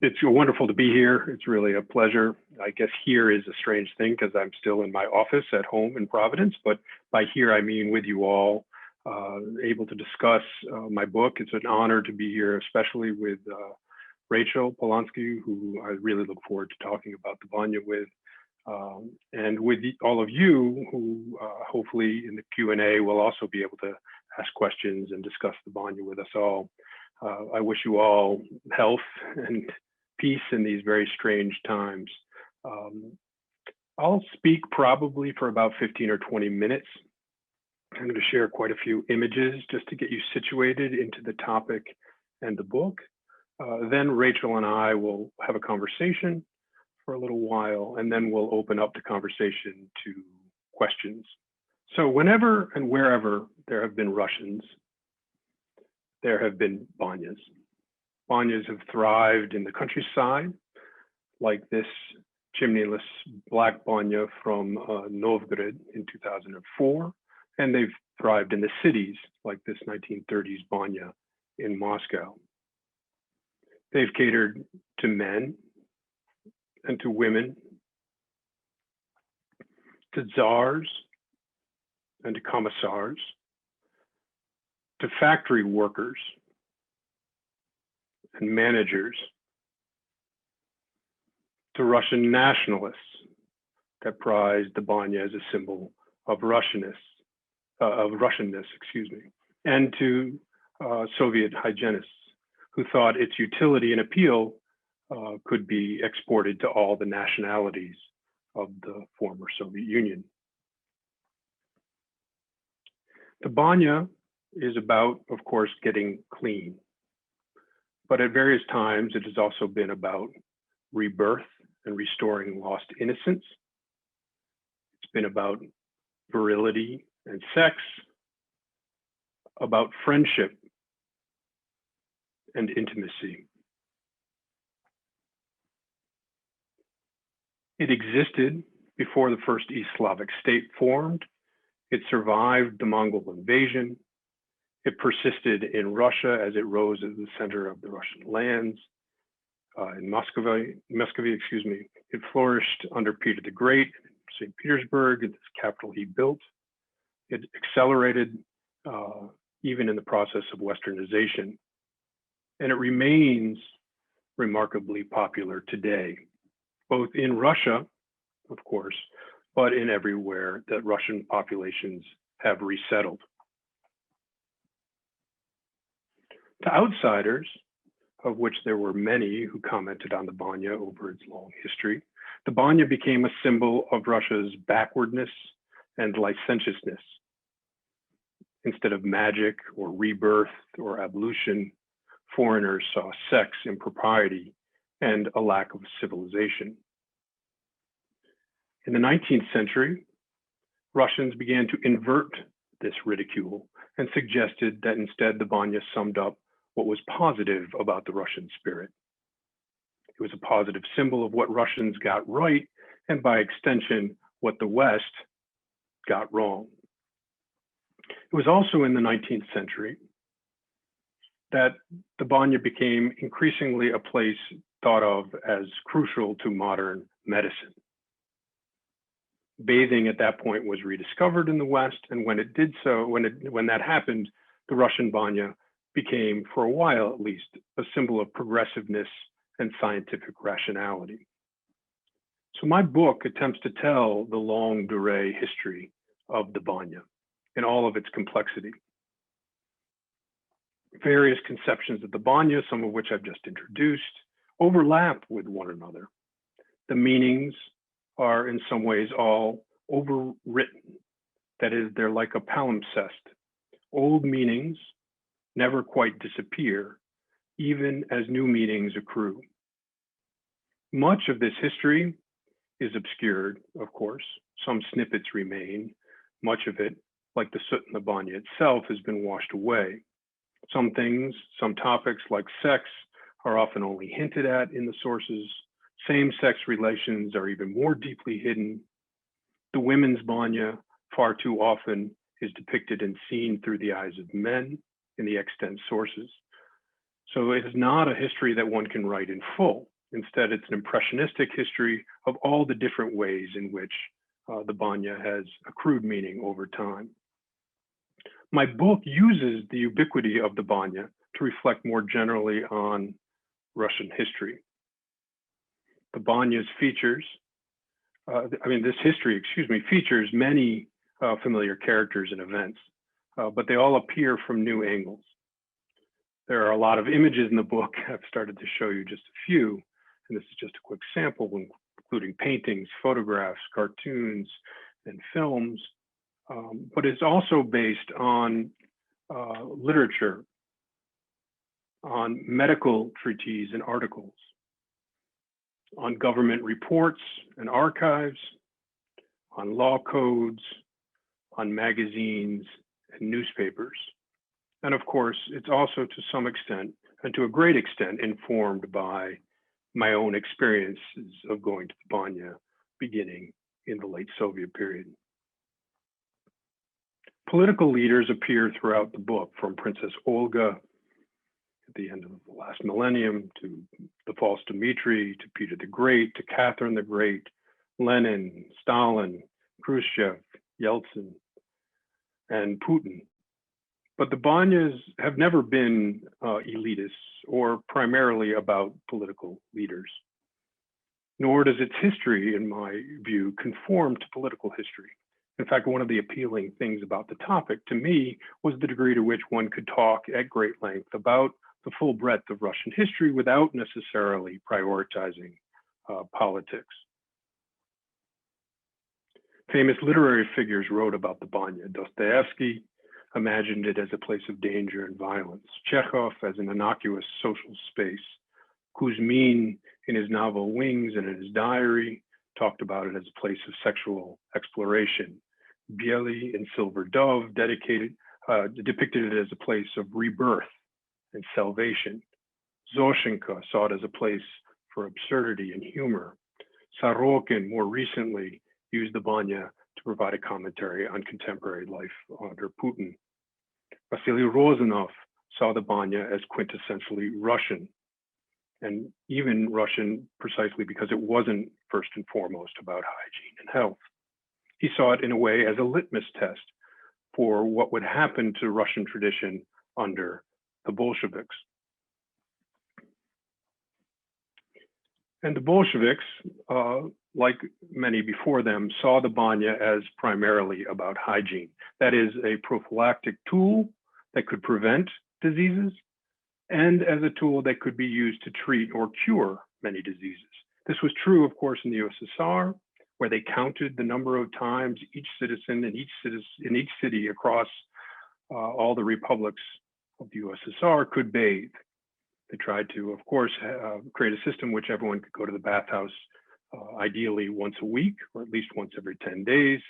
It's wonderful to be here. It's really a pleasure. I guess here is a strange thing because I'm still in my office at home in Providence, but by here I mean with you all, able to discuss my book. It's an honor to be here, especially with Rachel Polonsky, who I really look forward to talking about the Banya with, and with all of you who hopefully in the Q&A will also be able to ask questions and discuss the Banya with us all. I wish you all health and peace in these very strange times. I'll speak probably for about 15 or 20 minutes. I'm going to share quite a few images just to get you situated into the topic and the book. Then Rachel and I will have a conversation for a little while, and then we'll open up the conversation to questions. So whenever and wherever there have been Russians, there have been Banyas. Banyas have thrived in the countryside, like this chimneyless black Banya from Novgorod in 2004, and they've thrived in the cities, like this 1930s Banya in Moscow. They've catered to men and to women, to czars and to commissars, to factory workers and managers, to Russian nationalists that prized the Banya as a symbol of Russianness, and to Soviet hygienists who thought its utility and appeal could be exported to all the nationalities of the former Soviet Union. The Banya is about, of course, getting clean. But at various times, it has also been about rebirth and restoring lost innocence. It's been about virility and sex, about friendship and intimacy. It existed before the first East Slavic state formed. It survived the Mongol invasion. It persisted in Russia as it rose as the center of the Russian lands. In Muscovy, it flourished under Peter the Great, St. Petersburg, its capital he built. It accelerated even in the process of Westernization. And it remains remarkably popular today, both in Russia, of course, but in everywhere that Russian populations have resettled. To outsiders, of which there were many who commented on the Banya over its long history, the Banya became a symbol of Russia's backwardness and licentiousness. Instead of magic or rebirth or ablution, foreigners saw sex, impropriety, and a lack of civilization. In the 19th century, Russians began to invert this ridicule and suggested that instead the Banya summed up what was positive about the Russian spirit. It was a positive symbol of what Russians got right, and by extension, what the West got wrong. It was also in the 19th century that the Banya became increasingly a place thought of as crucial to modern medicine. Bathing at that point was rediscovered in the West, and when it did so, when that happened, the Russian Banya became, for a while at least, a symbol of progressiveness and scientific rationality. So my book attempts to tell the longue durée history of the Banya in all of its complexity. Various conceptions of the Banya, some of which I've just introduced, overlap with one another. The meanings are in some ways all overwritten. That is, they're like a palimpsest. Old meanings never quite disappear, even as new meanings accrue. Much of this history is obscured, of course. Some snippets remain. Much of it, like the soot in the Banya itself, has been washed away. Some things, some topics like sex are often only hinted at in the sources. Same-sex relations are even more deeply hidden. The women's Banya far too often is depicted and seen through the eyes of men in the extant sources. So it is not a history that one can write in full. Instead, it's an impressionistic history of all the different ways in which the Banya has accrued meaning over time. My book uses the ubiquity of the Banya to reflect more generally on Russian history. The Banya's features, this history, features many familiar characters and events, but they all appear from new angles. There are a lot of images in the book. I've started to show you just a few, and this is just a quick sample, including paintings, photographs, cartoons, and films, but it's also based on literature, on medical treatises and articles, on government reports and archives, on law codes, on magazines and newspapers. And of course, it's also to some extent, and to a great extent, informed by my own experiences of going to the Banya beginning in the late Soviet period. Political leaders appear throughout the book, from Princess Olga at the end of the last millennium, to the false Dmitri, to Peter the Great, to Catherine the Great, Lenin, Stalin, Khrushchev, Yeltsin, and Putin. But the Banyas have never been elitists or primarily about political leaders, nor does its history, in my view, conform to political history. In fact, one of the appealing things about the topic to me was the degree to which one could talk at great length about the full breadth of Russian history without necessarily prioritizing politics. Famous literary figures wrote about the Banya. Dostoevsky imagined it as a place of danger and violence. Chekhov as an innocuous social space. Kuzmin, in his novel Wings and in his diary, talked about it as a place of sexual exploration. Biely in Silver Dove depicted it as a place of rebirth and salvation. Zoshenka saw it as a place for absurdity and humor. Sorokin, more recently, used the Banya to provide a commentary on contemporary life under Putin. Vasily Rozanov saw the Banya as quintessentially Russian, and even Russian precisely because it wasn't first and foremost about hygiene and health. He saw it in a way as a litmus test for what would happen to Russian tradition under the Bolsheviks. And the Bolsheviks, like many before them, saw the Banya as primarily about hygiene. That is, a prophylactic tool that could prevent diseases and as a tool that could be used to treat or cure many diseases. This was true, of course, in the USSR, where they counted the number of times each citizen in each city across all the republics of the USSR could bathe. They tried to, of course, create a system which everyone could go to the bathhouse ideally once a week, or at least once every 10 days.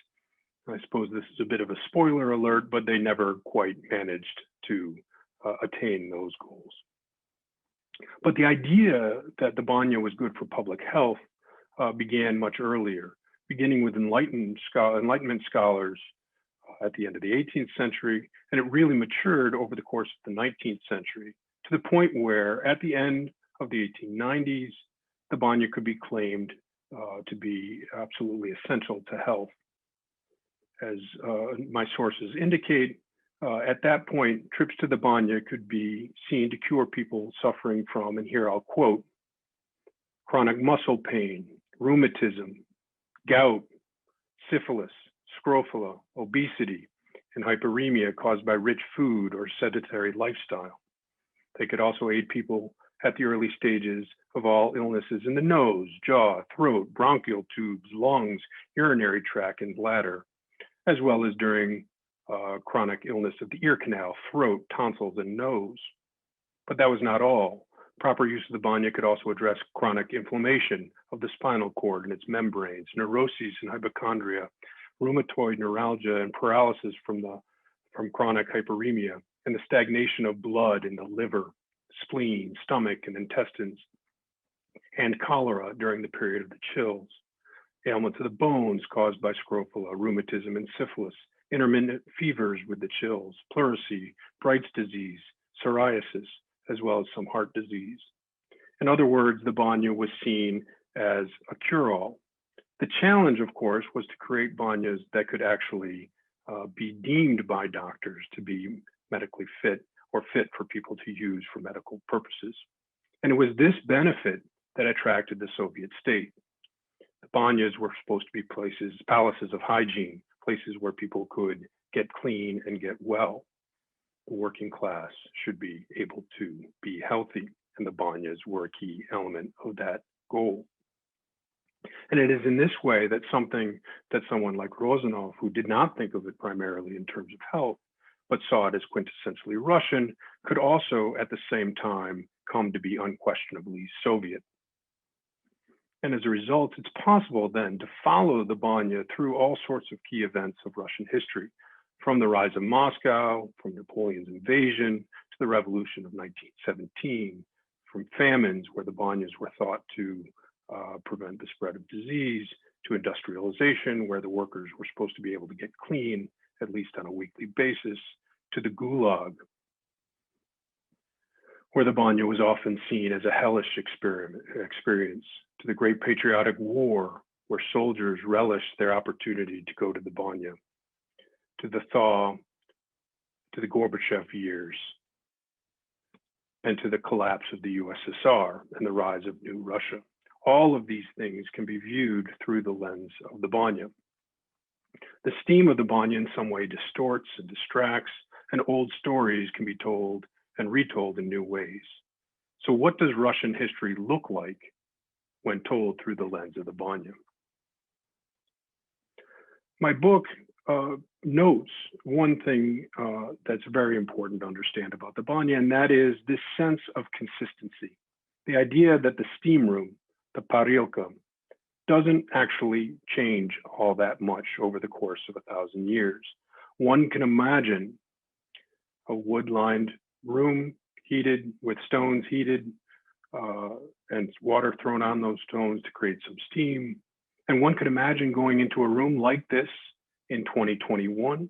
I suppose this is a bit of a spoiler alert, but they never quite managed to attain those goals. But the idea that the Banya was good for public health began much earlier, beginning with Enlightenment scholars at the end of the 18th century, and it really matured over the course of the 19th century, to the point where at the end of the 1890s, the Banya could be claimed to be absolutely essential to health. As my sources indicate, at that point, trips to the Banya could be seen to cure people suffering from, and here I'll quote, chronic muscle pain, rheumatism, gout, syphilis, scrofula, obesity, and hyperemia caused by rich food or sedentary lifestyle. They could also aid people at the early stages of all illnesses in the nose, jaw, throat, bronchial tubes, lungs, urinary tract, and bladder, as well as during chronic illness of the ear canal, throat, tonsils, and nose. But that was not all. Proper use of the Banya could also address chronic inflammation of the spinal cord and its membranes, neuroses and hypochondria, rheumatoid neuralgia and paralysis from chronic hyperemia, and the stagnation of blood in the liver, spleen, stomach, and intestines, and cholera during the period of the chills, ailments of the bones caused by scrofula, rheumatism, and syphilis, intermittent fevers with the chills, pleurisy, Bright's disease, psoriasis, as well as some heart disease. In other words, the Banya was seen as a cure-all. The challenge, of course, was to create Banyas that could actually be deemed by doctors to be medically fit or fit for people to use for medical purposes. And it was this benefit that attracted the Soviet state. The Banyas were supposed to be places, palaces of hygiene, places where people could get clean and get well. The working class should be able to be healthy, and the Banyas were a key element of that goal. And it is in this way that someone like Rozanov, who did not think of it primarily in terms of health, but saw it as quintessentially Russian, could also at the same time come to be unquestionably Soviet. And as a result, it's possible then to follow the Banya through all sorts of key events of Russian history, from the rise of Moscow, from Napoleon's invasion, to the revolution of 1917, from famines where the Banyas were thought to prevent the spread of disease, to industrialization where the workers were supposed to be able to get clean, at least on a weekly basis, to the Gulag, where the Banya was often seen as a hellish experience, to the Great Patriotic War, where soldiers relished their opportunity to go to the Banya, to the thaw, to the Gorbachev years, and to the collapse of the USSR and the rise of New Russia. All of these things can be viewed through the lens of the Banya. The steam of the Banya in some way distorts and distracts, and old stories can be told and retold in new ways. So what does Russian history look like when told through the lens of the Banya? My book notes one thing that's very important to understand about the Banya, and that is this sense of consistency. The idea that the steam room, the parilka, doesn't actually change all that much over the course of 1,000 years. One can imagine a wood-lined room heated with stones heated and water thrown on those stones to create some steam. And one could imagine going into a room like this in 2021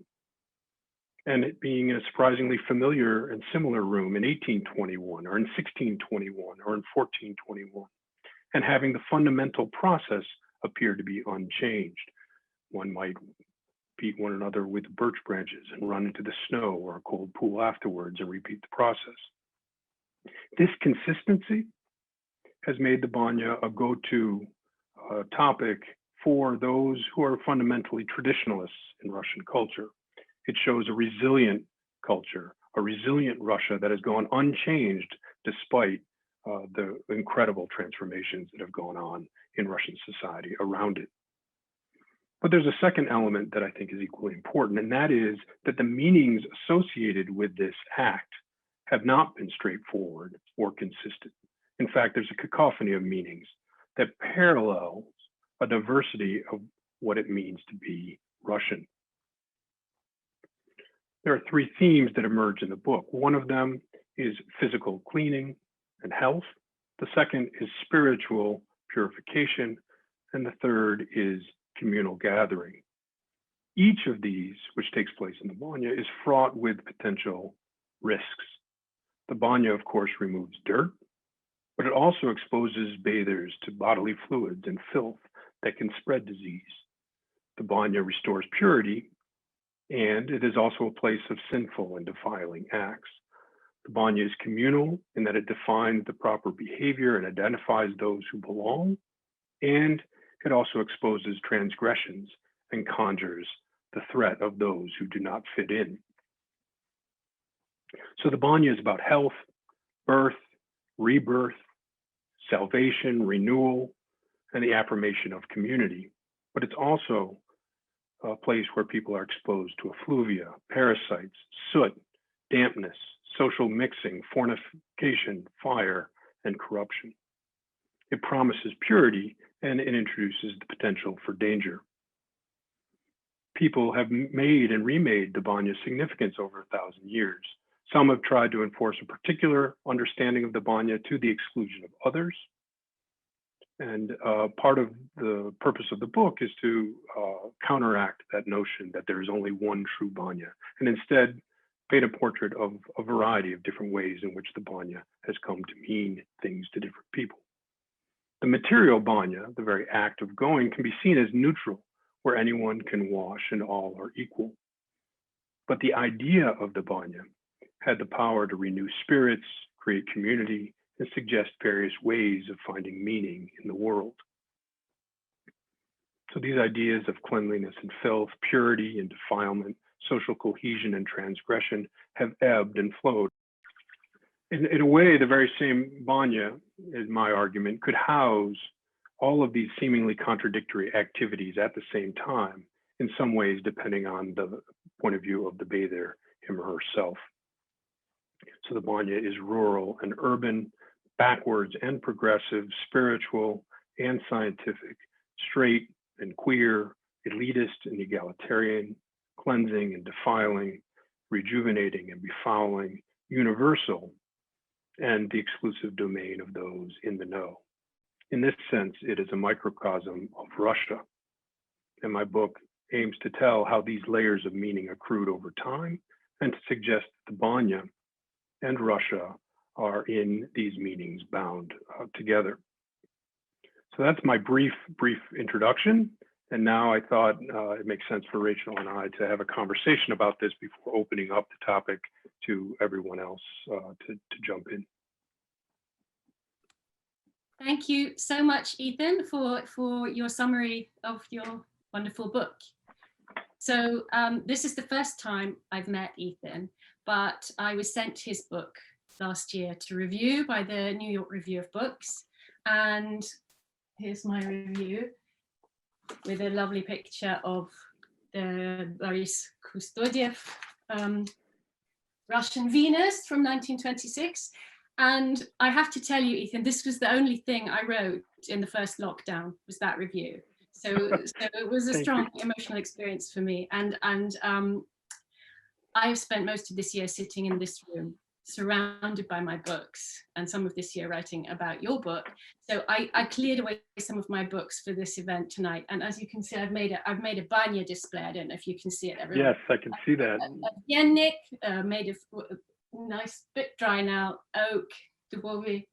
and it being a surprisingly familiar and similar room in 1821 or in 1621 or in 1421, and having the fundamental process appear to be unchanged. One might beat one another with birch branches and run into the snow or a cold pool afterwards and repeat the process. This consistency has made the Banya a go-to topic for those who are fundamentally traditionalists in Russian culture. It shows a resilient culture, a resilient Russia that has gone unchanged despite the incredible transformations that have gone on in Russian society around it. But there's a second element that I think is equally important, and that is that the meanings associated with this act have not been straightforward or consistent. In fact, there's a cacophony of meanings that parallels a diversity of what it means to be Russian. There are three themes that emerge in the book. One of them is physical cleaning and health. The second is spiritual purification. And the third is communal gathering. Each of these, which takes place in the Banya, is fraught with potential risks. The Banya, of course, removes dirt, but it also exposes bathers to bodily fluids and filth that can spread disease. The Banya restores purity, and it is also a place of sinful and defiling acts. The Banya is communal in that it defines the proper behavior and identifies those who belong, and it also exposes transgressions and conjures the threat of those who do not fit in. So the Banya is about health, birth, rebirth, salvation, renewal, and the affirmation of community. But it's also a place where people are exposed to effluvia, parasites, soot, dampness, social mixing, fornication, fire, and corruption. It promises purity, and it introduces the potential for danger. People have made and remade the Banya's significance over 1,000 years. Some have tried to enforce a particular understanding of the Banya to the exclusion of others. And part of the purpose of the book is to counteract that notion that there is only one true Banya, and instead paint a portrait of a variety of different ways in which the Banya has come to mean things to different people. The material Banya, the very act of going, can be seen as neutral, where anyone can wash and all are equal. But the idea of the Banya had the power to renew spirits, create community, and suggest various ways of finding meaning in the world. So these ideas of cleanliness and filth, purity and defilement, social cohesion and transgression have ebbed and flowed. In a way, the very same Banya, is my argument, could house all of these seemingly contradictory activities at the same time, in some ways, depending on the point of view of the bather, him or herself. So the Banya is rural and urban, backwards and progressive, spiritual and scientific, straight and queer, elitist and egalitarian, cleansing and defiling, rejuvenating and befouling, universal, and the exclusive domain of those in the know. In this sense, it is a microcosm of Russia. And my book aims to tell how these layers of meaning accrued over time and to suggest that the Banya and Russia are in these meanings bound together. So that's my brief introduction. And now I thought it makes sense for Rachel and I to have a conversation about this before opening up the topic to everyone else to jump in. Thank you so much, Ethan, for your summary of your wonderful book. So this is the first time I've met Ethan, but I was sent his book last year to review by the New York Review of Books. And here's my review with a lovely picture of the Boris Kustodiev Russian Venus from 1926. And I have to tell you, Ethan, this was the only thing I wrote in the first lockdown, was that review. So it was a strong emotional experience for me. And I have spent most of this year sitting in this room, surrounded by my books, and some of this year writing about your book. So I cleared away some of my books for this event tonight. And as you can see, I've made a Banya display. I don't know if you can see it, everyone. Yes, I can see that. A Viennik made of nice, bit dry now, oak, Dubovi,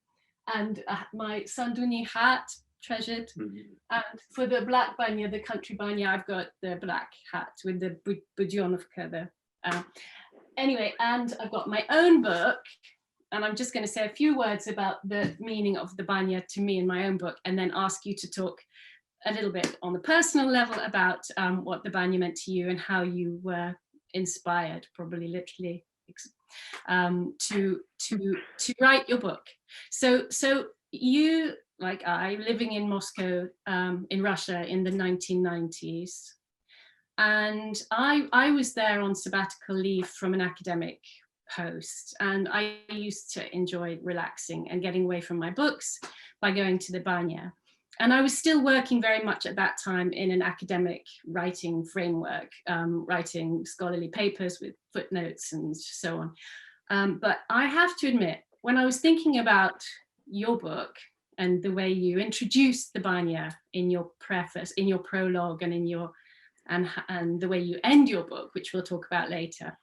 and my Sanduni hat, treasured. And for the black Banya, the country Banya, I've got the black hat with the Budyonovka. Anyway, and I've got my own book, and I'm just going to say a few words about the meaning of the Banya to me in my own book, and then ask you to talk a little bit on the personal level about what the Banya meant to you and how you were inspired, probably literally, to write your book. So you, like I, living in Moscow, in Russia in the 1990s, and I was there on sabbatical leave from an academic post, and I used to enjoy relaxing and getting away from my books by going to the Banya. And I was still working very much at that time in an academic writing framework, writing scholarly papers with footnotes and so on. But I have to admit, when I was thinking about your book and the way you introduced the Banya in your preface, in your prologue, and in your and the way you end your book, which we'll talk about later,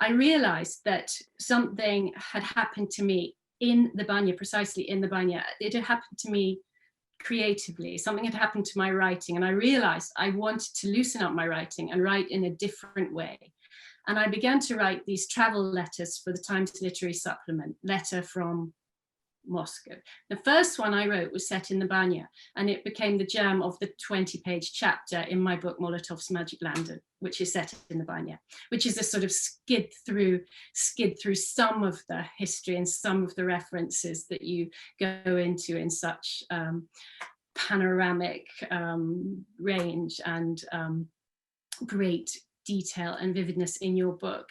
I realized that something had happened to me in the Banya, precisely in the Banya. It had happened to me creatively. Something had happened to my writing, and I realized I wanted to loosen up my writing and write in a different way. And I began to write these travel letters for the Times Literary Supplement, letter from Moscow. The first one I wrote was set in the Banya, and it became the germ of the 20-page chapter in my book Molotov's Magic Lantern, which is set in the Banya, which is a sort of skid through some of the history and some of the references that you go into in such panoramic range and great detail and vividness in your book.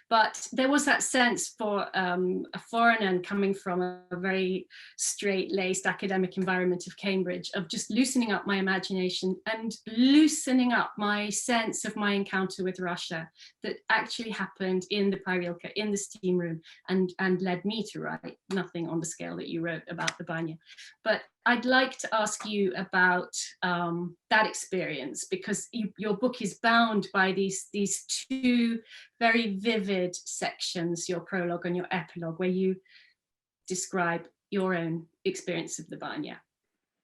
But there was that sense for a foreigner coming from a very straight-laced academic environment of Cambridge, of just loosening up my imagination and loosening up my sense of my encounter with Russia that actually happened in the Parilka, in the steam room, and led me to write nothing on the scale that you wrote about the Banya. But I'd like to ask you about that experience, because your book is bound by these two very vivid added sections, your prologue and your epilogue, where you describe your own experience of the Banya.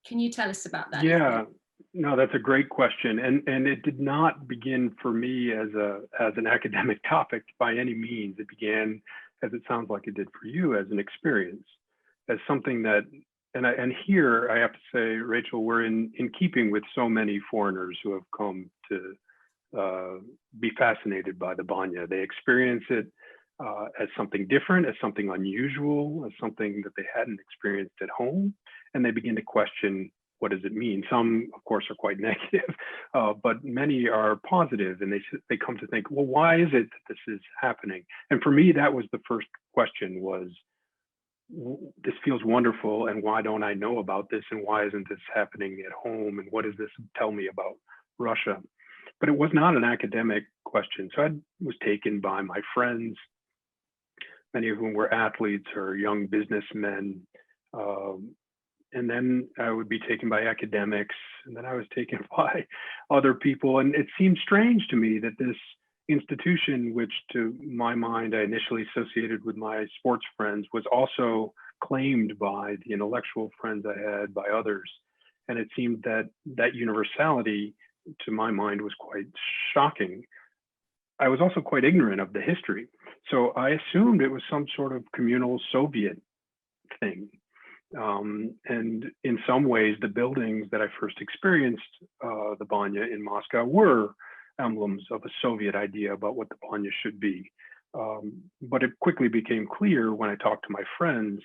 Can you tell us about that? Yeah, no, that's a great question. And it did not begin for me as an academic topic by any means. It began, as it sounds like it did for you, as an experience, as something that, and here I have to say, Rachel, we're in keeping with so many foreigners who have come to be fascinated by the Banya. They experience it as something different, as something unusual, as something that they hadn't experienced at home, and they begin to question, what does it mean? Some, of course, are quite negative, but many are positive, and they come to think, well, why is it that this is happening? And for me, that was the first question: was this feels wonderful, and why don't I know about this, and why isn't this happening at home, and what does this tell me about Russia? But it was not an academic question, so I was taken by my friends, many of whom were athletes or young businessmen. And then I would be taken by academics, and then I was taken by other people. And it seemed strange to me that this institution, which to my mind I initially associated with my sports friends, was also claimed by the intellectual friends I had, by others. And it seemed that that universality, to my mind, was quite shocking. I was also quite ignorant of the history. So I assumed it was some sort of communal Soviet thing. And in some ways, the buildings that I first experienced, the Banya in Moscow, were emblems of a Soviet idea about what the Banya should be. But it quickly became clear when I talked to my friends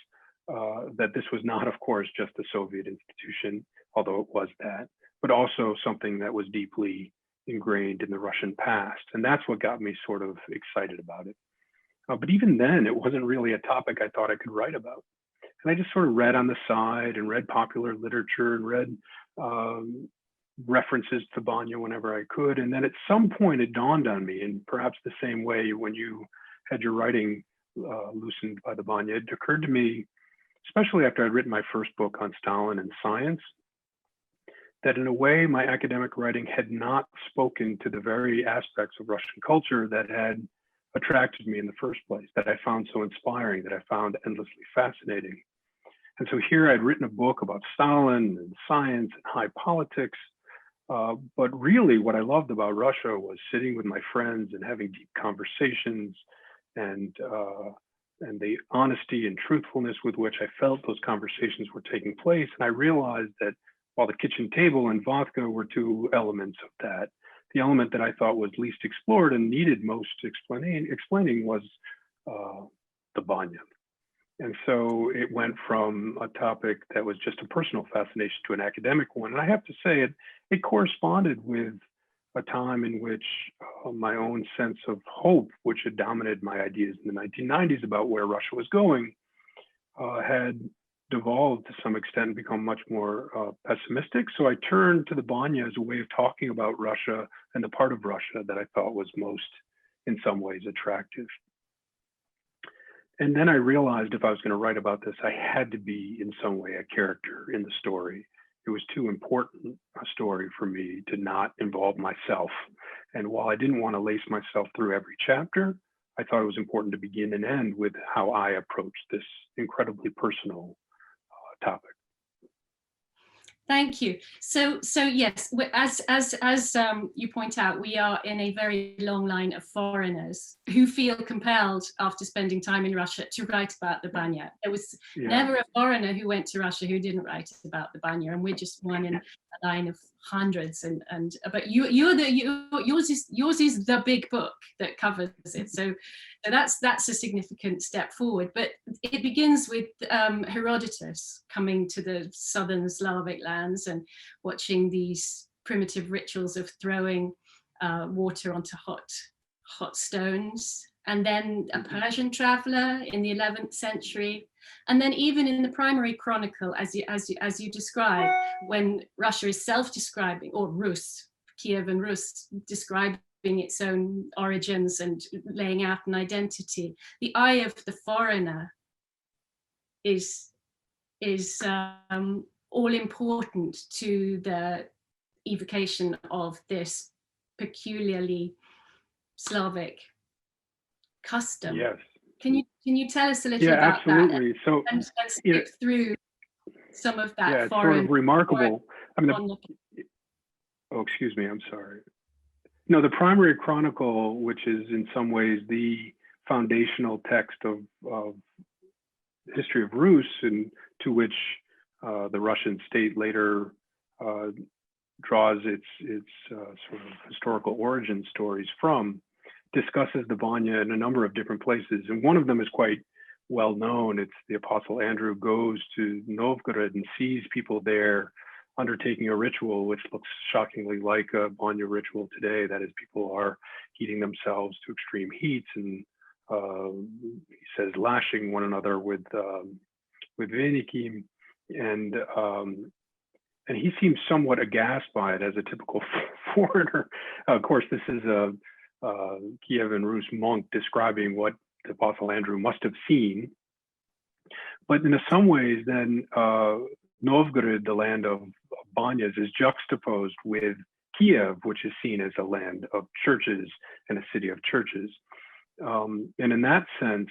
that this was not, of course, just a Soviet institution, although it was that, but also something that was deeply ingrained in the Russian past. And that's what got me sort of excited about it. But even then, it wasn't really a topic I thought I could write about. And I just sort of read on the side and read popular literature and read references to Banya whenever I could. And then at some point it dawned on me, and perhaps the same way when you had your writing loosened by the Banya, it occurred to me, especially after I'd written my first book on Stalin and science, that in a way my academic writing had not spoken to the very aspects of Russian culture that had attracted me in the first place, that I found so inspiring, that I found endlessly fascinating. And so here I'd written a book about Stalin and science and high politics, but really what I loved about Russia was sitting with my friends and having deep conversations, and the honesty and truthfulness with which I felt those conversations were taking place. And I realized that while the kitchen table and vodka were two elements of that, the element that I thought was least explored and needed most explaining was the Banya. And so it went from a topic that was just a personal fascination to an academic one. And I have to say, it corresponded with a time in which my own sense of hope, which had dominated my ideas in the 1990s about where Russia was going, had devolved to some extent and become much more pessimistic. So I turned to the Banya as a way of talking about Russia and the part of Russia that I thought was most, in some ways, attractive. And then I realized if I was going to write about this, I had to be in some way a character in the story. It was too important a story for me to not involve myself. And while I didn't want to lace myself through every chapter, I thought it was important to begin and end with how I approached this incredibly personal topic. Thank you. So yes, as you point out, we are in a very long line of foreigners who feel compelled, after spending time in Russia, to write about the Banya. There was never a foreigner who went to Russia who didn't write about the Banya, and we're just one in a line of hundreds. But yours is the big book that covers it. So that's a significant step forward. But it begins with Herodotus coming to the southern Slavic lands and watching these primitive rituals of throwing water onto hot stones, and then a Persian traveler in the 11th century, and then even in the primary chronicle, as you describe, when Russia is self-describing, or Rus, Kiev and Rus, describing its own origins and laying out an identity, the eye of the foreigner is all important to the evocation of this peculiarly Slavic custom. Yes. Can you tell us a little Yeah, about that absolutely. So, and skip through some of that yeah, it's sort foreign of remarkable. I mean, onlooking? oh, excuse me, I'm sorry. No, the primary chronicle, which is in some ways the foundational text of history of Rus, and to which the Russian state later draws its sort of historical origin stories from, discusses the Banya in a number of different places. And one of them is quite well known. It's the Apostle Andrew goes to Novgorod and sees people there undertaking a ritual, which looks shockingly like a Banya ritual today. That is, people are heating themselves to extreme heats, and he says lashing one another with venikim, and he seems somewhat aghast by it as a typical foreigner. Of course, this is a Kievan Rus monk describing what the Apostle Andrew must have seen. But in some ways, then Novgorod, the land of Banyas, is juxtaposed with Kiev, which is seen as a land of churches and a city of churches. And in that sense,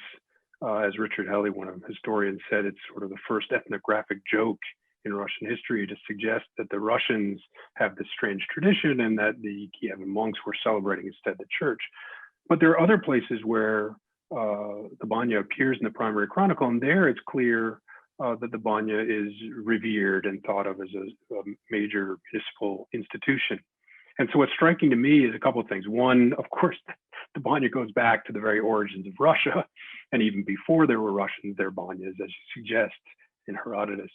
as Richard Helley, one of the historians, said, it's sort of the first ethnographic joke in Russian history to suggest that the Russians have this strange tradition and that the Kievan monks were celebrating instead the church. But there are other places where the Banya appears in the primary chronicle, and there it's clear that the Banya is revered and thought of as a major municipal institution. And so what's striking to me is a couple of things. One, of course, the Banya goes back to the very origins of Russia, and even before there were Russians, there were Banyas, as you suggest in Herodotus.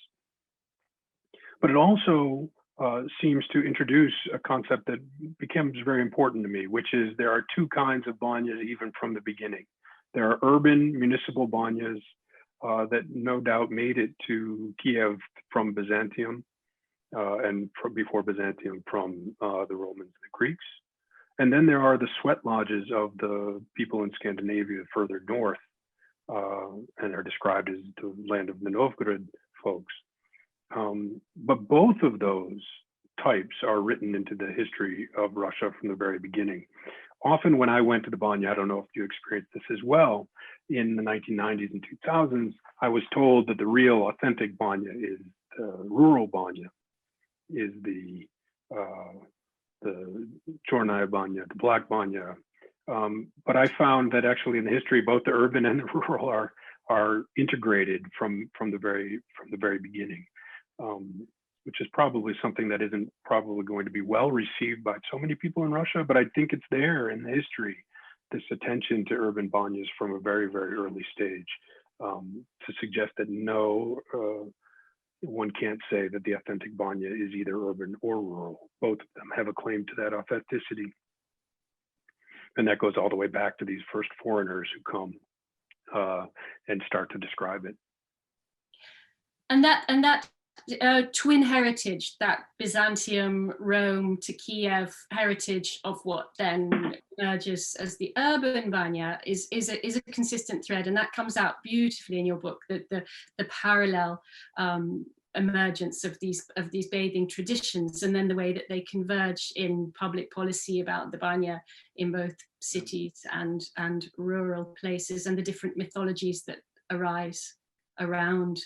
But it also seems to introduce a concept that becomes very important to me, which is there are two kinds of Banyas even from the beginning. There are urban municipal Banyas that no doubt made it to Kiev from Byzantium, and before Byzantium from the Romans and the Greeks. And then there are the sweat lodges of the people in Scandinavia further north, and are described as the land of the Novgorod folks. But both of those types are written into the history of Russia from the very beginning. Often when I went to the Banya, I don't know if you experienced this as well, in the 1990s and 2000s, I was told that the real authentic Banya is the rural Banya, is the Chornaya Banya, the Black Banya. But I found that actually in the history, both the urban and the rural are integrated from the very beginning. Which is probably something that isn't probably going to be well received by so many people in Russia, but I think it's there in the history, this attention to urban Banyas from a very, very early stage, to suggest that no, one can't say that the authentic Banya is either urban or rural. Both of them have a claim to that authenticity. And that goes all the way back to these first foreigners who come and start to describe it. And that twin heritage, that Byzantium, Rome to Kiev heritage of what then emerges as the urban Banya is a consistent thread, and that comes out beautifully in your book. The parallel emergence of these bathing traditions, and then the way that they converge in public policy about the Banya in both cities and rural places, and the different mythologies that arise around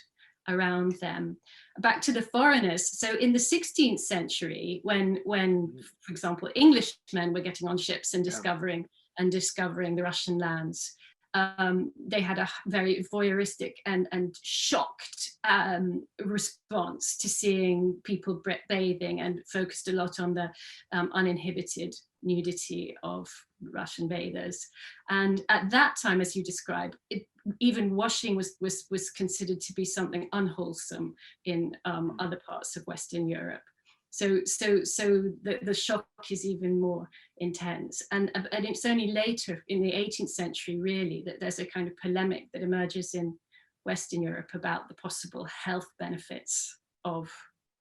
them. Back to the foreigners. So in the 16th century, when for example, Englishmen were getting on ships and discovering the Russian lands, they had a very voyeuristic and shocked response to seeing people bathing, and focused a lot on the uninhibited nudity of Russian bathers. And at that time, as you describe, even washing was considered to be something unwholesome in other parts of Western Europe. So the shock is even more intense. And it's only later in the 18th century, really, that there's a kind of polemic that emerges in Western Europe about the possible health benefits of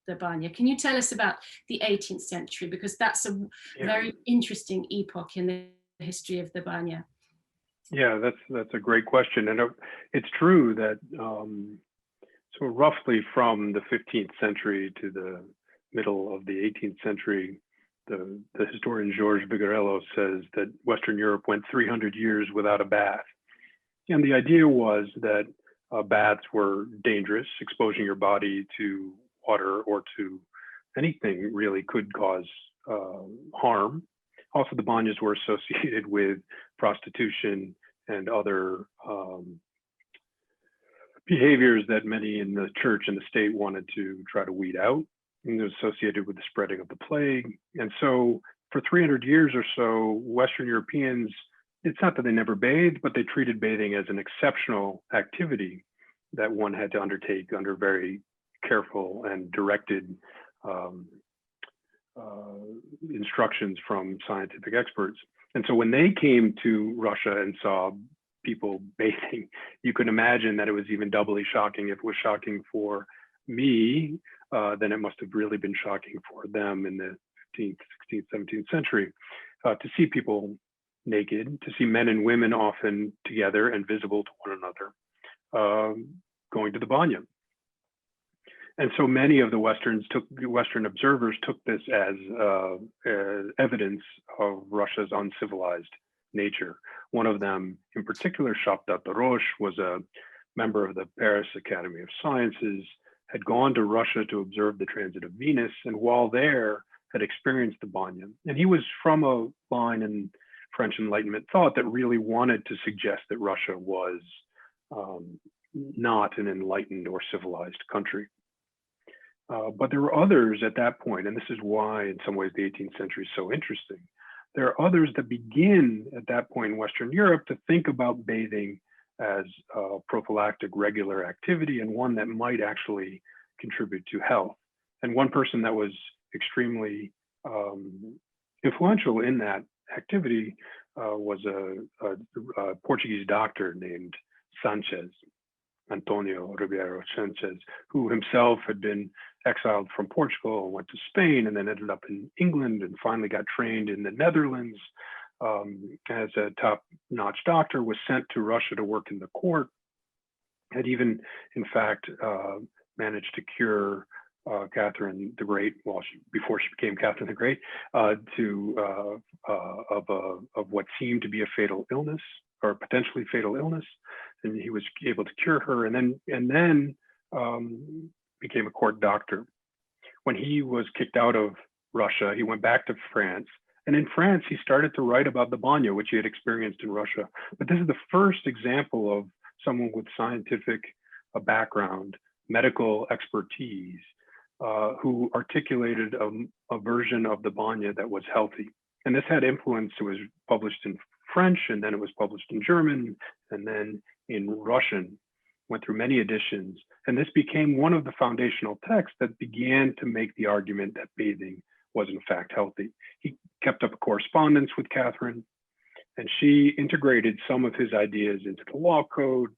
the Banya. Can you tell us about the 18th century? Because that's a very interesting epoch in the history of the Banya. Yeah, that's a great question. And it's true that so roughly from the 15th century to the middle of the 18th century, the historian George Vigarello says that Western Europe went 300 years without a bath. And the idea was that baths were dangerous. Exposing your body to water or to anything really could cause harm. Also, the banyas were associated with prostitution and other behaviors that many in the church and the state wanted to try to weed out, and it was associated with the spreading of the plague. And so for 300 years or so, Western Europeans, it's not that they never bathed, but they treated bathing as an exceptional activity that one had to undertake under very careful and directed instructions from scientific experts. And so when they came to Russia and saw people bathing, you can imagine that it was even doubly shocking. If it was shocking for me, then it must have really been shocking for them in the 15th, 16th, 17th century to see people naked, to see men and women often together and visible to one another, going to the Banya. And so many of the Western observers took this as evidence of Russia's uncivilized nature. One of them in particular, Shabda Dorosh, was a member of the Paris Academy of Sciences, had gone to Russia to observe the transit of Venus, and while there had experienced the Banya. And he was from a line in French Enlightenment thought that really wanted to suggest that Russia was not an enlightened or civilized country. But there were others at that point, and this is why in some ways the 18th century is so interesting. There are others that begin at that point in Western Europe to think about bathing as a prophylactic regular activity and one that might actually contribute to health. And one person that was extremely influential in that activity was a Portuguese doctor named Sanchez, Antonio Ribeiro Sanchez, who himself had been exiled from Portugal and went to Spain and then ended up in England and finally got trained in the Netherlands as a top-notch doctor, was sent to Russia to work in the court, had even, in fact, managed to cure Catherine the Great, before she became Catherine the Great, of what seemed to be a fatal illness or potentially fatal illness, and he was able to cure her, and then became a court doctor. When he was kicked out of Russia, he went back to France, and in France he started to write about the Banya, which he had experienced in Russia. But this is the first example of someone with scientific background, medical expertise, who articulated a version of the Banya that was healthy. And this had influence. It was published in French, and then it was published in German, and then in Russian, went through many editions. And this became one of the foundational texts that began to make the argument that bathing was in fact healthy. He kept up a correspondence with Catherine, and she integrated some of his ideas into the law code,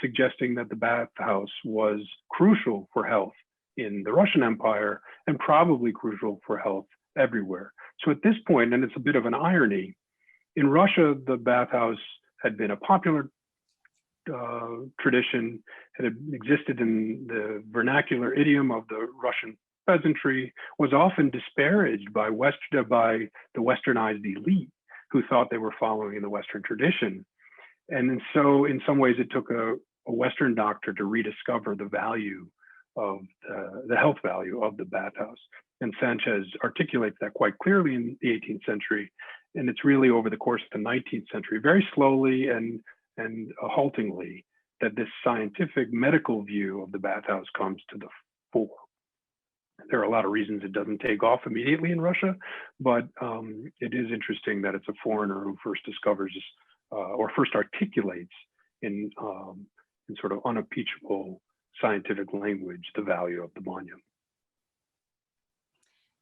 suggesting that the bathhouse was crucial for health in the Russian Empire and probably crucial for health everywhere. So at this point, and it's a bit of an irony, in Russia, the bathhouse had been a popular tradition, had existed in the vernacular idiom of the Russian peasantry, was often disparaged by the westernized elite who thought they were following the Western tradition. And so in some ways it took a Western doctor to rediscover the value of the health value of the bathhouse. And Sanchez articulates that quite clearly in the 18th century. And it's really over the course of the 19th century, very slowly and haltingly, that this scientific medical view of the bathhouse comes to the fore. There are a lot of reasons it doesn't take off immediately in Russia, but it is interesting that it's a foreigner who first discovers or first articulates in sort of unimpeachable scientific language the value of the Banya.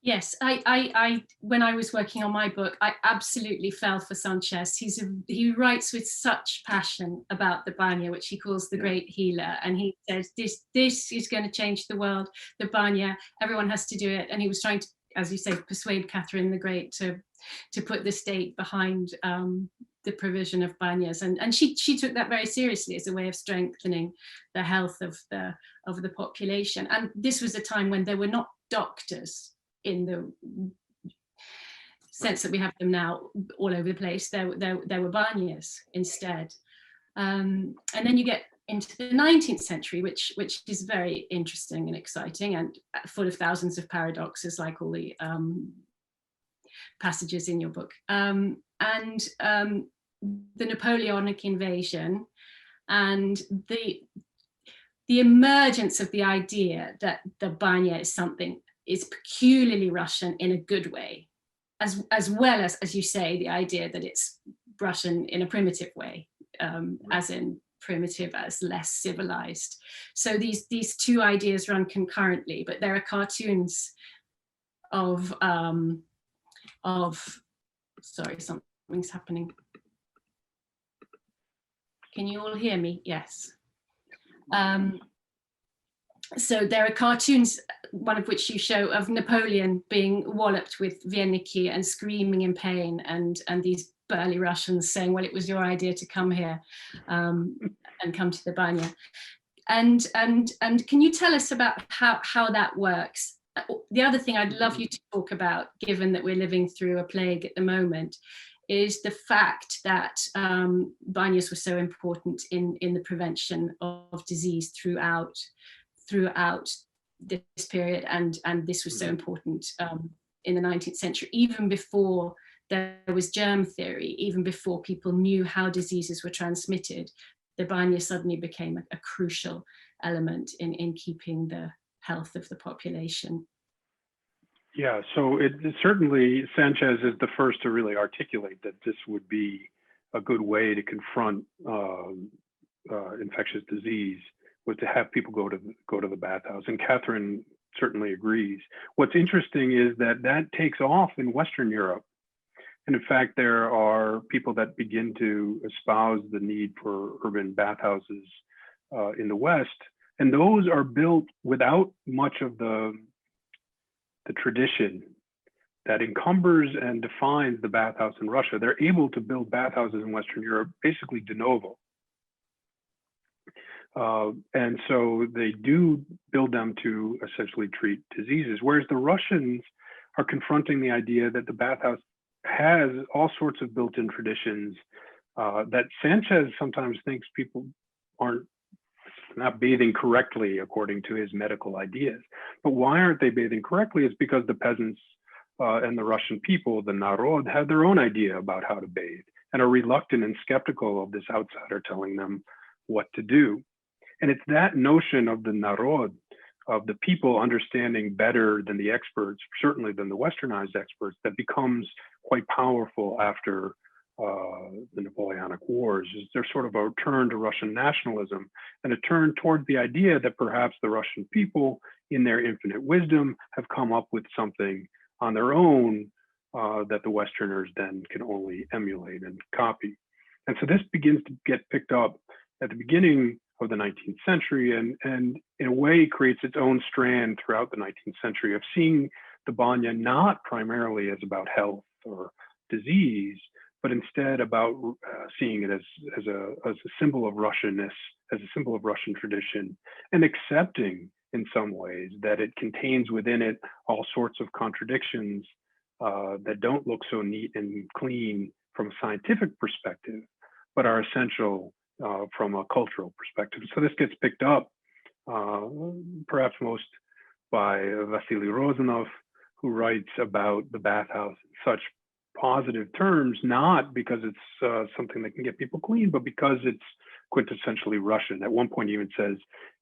Yes, I when I was working on my book, I absolutely fell for Sanchez. He writes with such passion about the Banya, which he calls the great healer, and he says this is going to change the world. The Banya, everyone has to do it, and he was trying to, as you say, persuade Catherine the Great to put the state behind the provision of banyas, and she took that very seriously as a way of strengthening the health of the population. And this was a time when there were not doctors in the sense that we have them now all over the place. There were banyas instead. And then you get into the 19th century, which is very interesting and exciting and full of thousands of paradoxes, like all the passages in your book. The Napoleonic invasion and the emergence of the idea that the banya is peculiarly Russian in a good way, as well as you say, the idea that it's Russian in a primitive way, as in primitive as less civilized. So these two ideas run concurrently, but there are cartoons of sorry, something's happening. Can you all hear me? Yes. So there are cartoons, one of which you show, of Napoleon being walloped with Viennicky and screaming in pain, and these burly Russians saying, well, it was your idea to come here and come to the Banya. And can you tell us about how that works? The other thing I'd love you to talk about, given that we're living through a plague at the moment, is the fact that banyas were so important in the prevention of disease throughout this period, and this was so important in the 19th century, even before there was germ theory, even before people knew how diseases were transmitted. The banya suddenly became a crucial element in keeping the health of the population. Yeah, so it certainly, Sanchez is the first to really articulate that this would be a good way to confront infectious disease, was to have people go to the bathhouse, and Catherine certainly agrees. What's interesting is that takes off in Western Europe, and in fact, there are people that begin to espouse the need for urban bathhouses in the West, and those are built without much of the tradition that encumbers and defines the bathhouse in Russia. They're able to build bathhouses in Western Europe basically de novo. And so they do build them to essentially treat diseases, whereas the Russians are confronting the idea that the bathhouse has all sorts of built-in traditions that Sanchez sometimes thinks people aren't not bathing correctly according to his medical ideas. But why aren't they bathing correctly? It's because the peasants and the Russian people, the Narod, have their own idea about how to bathe and are reluctant and skeptical of this outsider telling them what to do. And it's that notion of the Narod, of the people understanding better than the experts, certainly than the westernized experts, that becomes quite powerful after the Napoleonic Wars. Is there sort of a turn to Russian nationalism and a turn toward the idea that perhaps the Russian people, in their infinite wisdom, have come up with something on their own that the Westerners then can only emulate and copy. And so this begins to get picked up at the beginning of the 19th century, and in a way creates its own strand throughout the 19th century of seeing the Banya not primarily as about health or disease, but instead about seeing it as a symbol of Russianness, as a symbol of Russian tradition, and accepting in some ways that it contains within it all sorts of contradictions that don't look so neat and clean from a scientific perspective, but are essential from a cultural perspective. So this gets picked up perhaps most by Vasily Rozanov, who writes about the bathhouse in such positive terms, not because it's something that can get people clean, but because it's quintessentially Russian. At one point, he even says,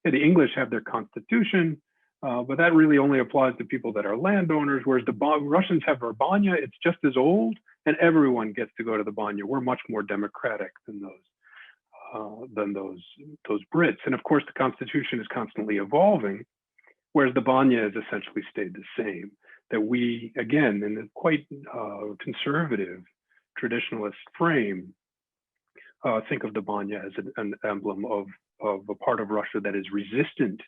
hey, the English have their constitution, but that really only applies to people that are landowners, whereas the Russians have their banya. It's just as old, and everyone gets to go to the banya. We're much more democratic than those Brits. And of course, the constitution is constantly evolving, whereas the banya has essentially stayed the same. That we, again, in a quite conservative traditionalist frame, think of the banya as an emblem of a part of Russia that is resistant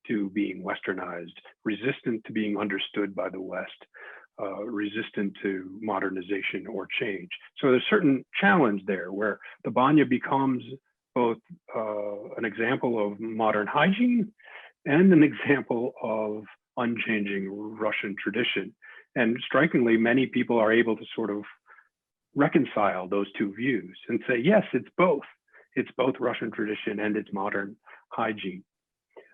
to being westernized, resistant to being understood by the West, resistant to modernization or change. So there's a certain challenge there where the banya becomes both an example of modern hygiene and an example of unchanging Russian tradition. And strikingly, many people are able to sort of reconcile those two views and say, yes, it's both. It's both Russian tradition and it's modern hygiene.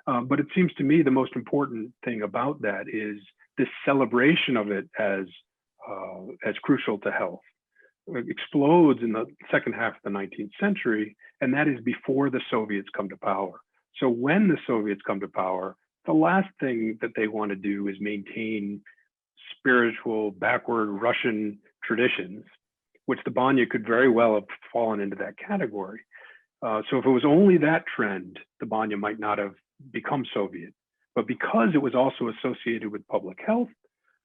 But it seems to me the most important thing about that is this celebration of it as crucial to health. It explodes in the second half of the 19th century, and that is before the Soviets come to power. So when the Soviets come to power, the last thing that they want to do is maintain spiritual, backward Russian traditions, which the Banya could very well have fallen into that category. So if it was only that trend, the Banya might not have become Soviet. But because it was also associated with public health,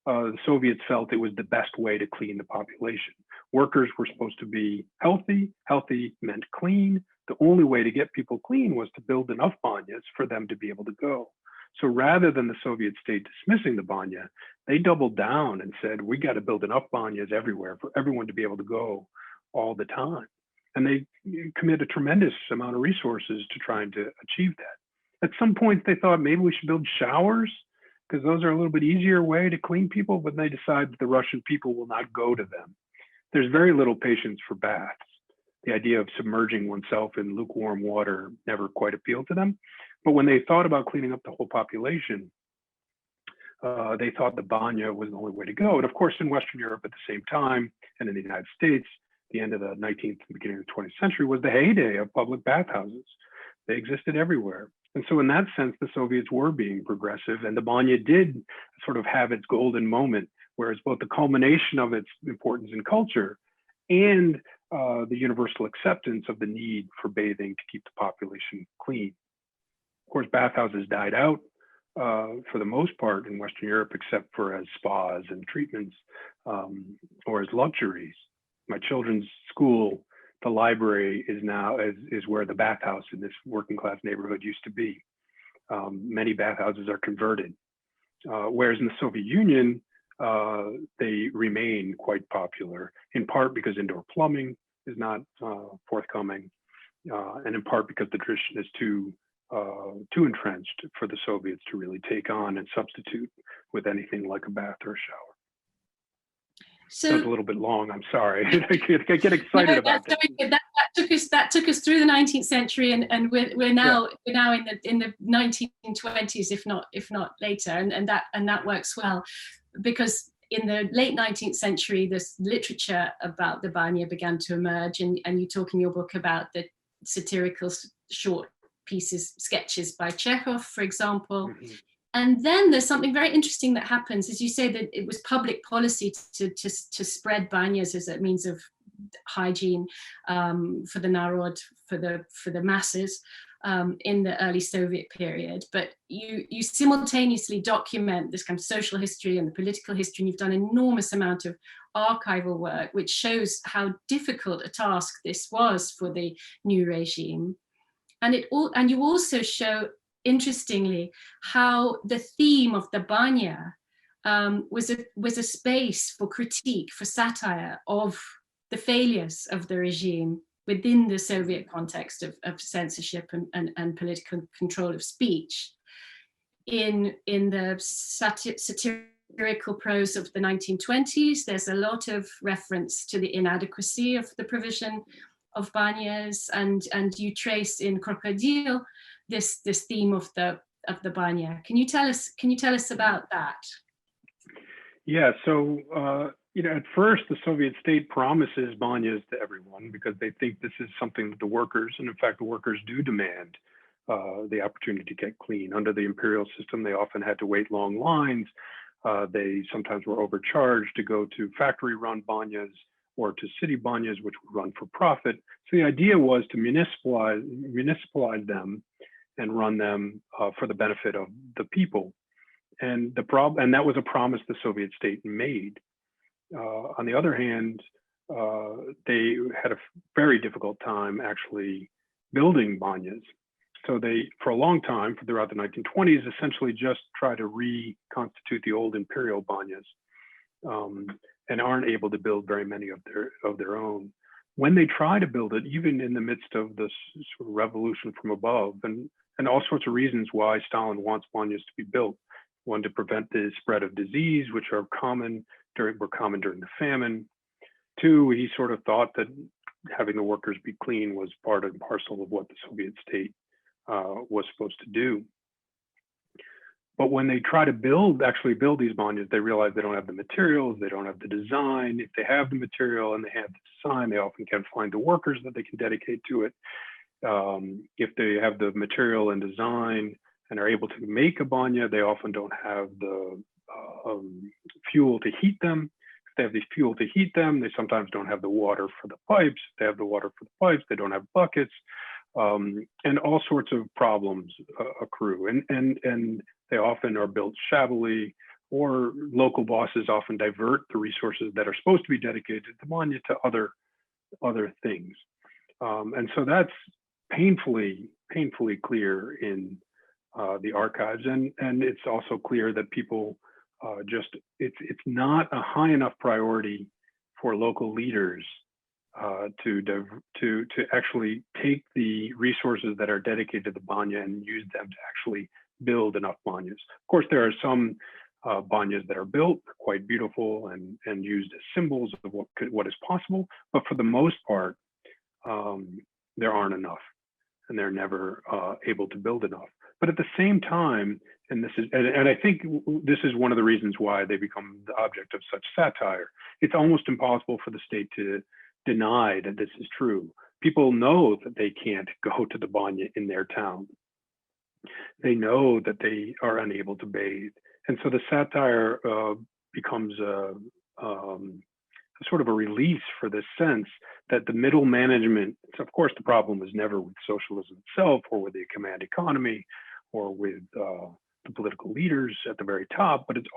the Soviets felt it was the best way to clean the population. Workers were supposed to be healthy. Healthy meant clean. The only way to get people clean was to build enough banyas for them to be able to go. So rather than the Soviet state dismissing the banya, they doubled down and said, we got to build enough banyas everywhere for everyone to be able to go all the time. And they commit a tremendous amount of resources to trying to achieve that. At some point, they thought maybe we should build showers because those are a little bit easier way to clean people, but they decide that the Russian people will not go to them. There's very little patience for baths. The idea of submerging oneself in lukewarm water never quite appealed to them. But when they thought about cleaning up the whole population, they thought the banya was the only way to go. And of course, in Western Europe at the same time, and in the United States, the end of the 19th and beginning of the 20th century was the heyday of public bathhouses. They existed everywhere. And so in that sense, the Soviets were being progressive, and the banya did sort of have its golden moment, whereas both the culmination of its importance in culture and the universal acceptance of the need for bathing to keep the population clean. Of course, bathhouses died out for the most part in Western Europe, except for as spas and treatments or as luxuries. My children's school, the library is now is where the bathhouse in this working class neighborhood used to be. Many bathhouses are converted, whereas in the Soviet Union, they remain quite popular, in part because indoor plumbing is not forthcoming, and in part because the tradition is too entrenched for the Soviets to really take on and substitute with anything like a bath or a shower. So that was a little bit long. I'm sorry. I get excited about that. That took us through the 19th century, and we're now in the 1920s, if not later, and that works well, because in the late 19th century, this literature about the banya began to emerge, and you talk in your book about the satirical short pieces, sketches by Chekhov, for example. Mm-hmm. And then there's something very interesting that happens, as you say, that it was public policy to spread banyas as a means of hygiene for the narod, for the masses in the early Soviet period. But you simultaneously document this kind of social history and the political history, and you've done an enormous amount of archival work, which shows how difficult a task this was for the new regime. And you also show, interestingly, how the theme of the banya was a space for critique, for satire of the failures of the regime within the Soviet context of censorship and political control of speech. In the satirical prose of the 1920s, there's a lot of reference to the inadequacy of the provision of banyas, and you trace in Crocodile this theme of the banya. Can you tell us about that? Yeah, so at first the Soviet state promises banyas to everyone because they think this is something that the workers, and in fact the workers do demand the opportunity to get clean. Under the imperial system, they often had to wait long lines. They sometimes were overcharged to go to factory-run banyas or to city banyas, which would run for profit. So the idea was to municipalize them and run them for the benefit of the people. And that was a promise the Soviet state made. On the other hand, they had a very difficult time actually building banyas. So they, for a long time, throughout the 1920s, essentially just try to reconstitute the old imperial banyas, and aren't able to build very many of their own. When they try to build it, even in the midst of this sort of revolution from above, and all sorts of reasons why Stalin wants banyas to be built, One, to prevent the spread of disease, which were common during the famine. Two, he sort of thought that having the workers be clean was part and parcel of what the Soviet state was supposed to do. But when they try to actually build these banyas, they realize they don't have the materials, they don't have the design. If they have the material and they have the design, they often can't find the workers that they can dedicate to it. If they have the material and design and are able to make a banya, they often don't have the fuel to heat them. If they have the fuel to heat them, they sometimes don't have the water for the pipes. If they have the water for the pipes, they don't have buckets. And all sorts of problems accrue. And they often are built shabbily, or local bosses often divert the resources that are supposed to be dedicated to the banya to other things. And so that's painfully clear in the archives. And it's also clear that people it's not a high enough priority for local leaders to actually take the resources that are dedicated to the banya and use them to actually build enough banyas. Of course, there are some banyas that are built, quite beautiful and used as symbols of what is possible, but for the most part, there aren't enough, and they're never able to build enough. But at the same time, and I think this is one of the reasons why they become the object of such satire. It's almost impossible for the state to deny that this is true. People know that they can't go to the banya in their town. They know that they are unable to bathe. And so the satire becomes a sort of a release for this sense that the middle management, of course, the problem was never with socialism itself or with the command economy or with the political leaders at the very top, but it's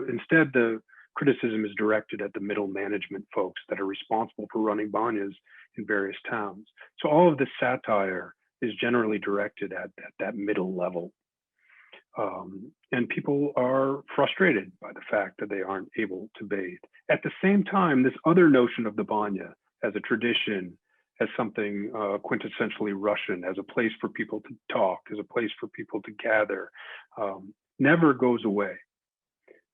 instead the criticism is directed at the middle management folks that are responsible for running banyas in various towns. So all of the satire is generally directed at that middle level. And people are frustrated by the fact that they aren't able to bathe. At the same time, this other notion of the banya as a tradition, as something quintessentially Russian, as a place for people to talk, as a place for people to gather, never goes away.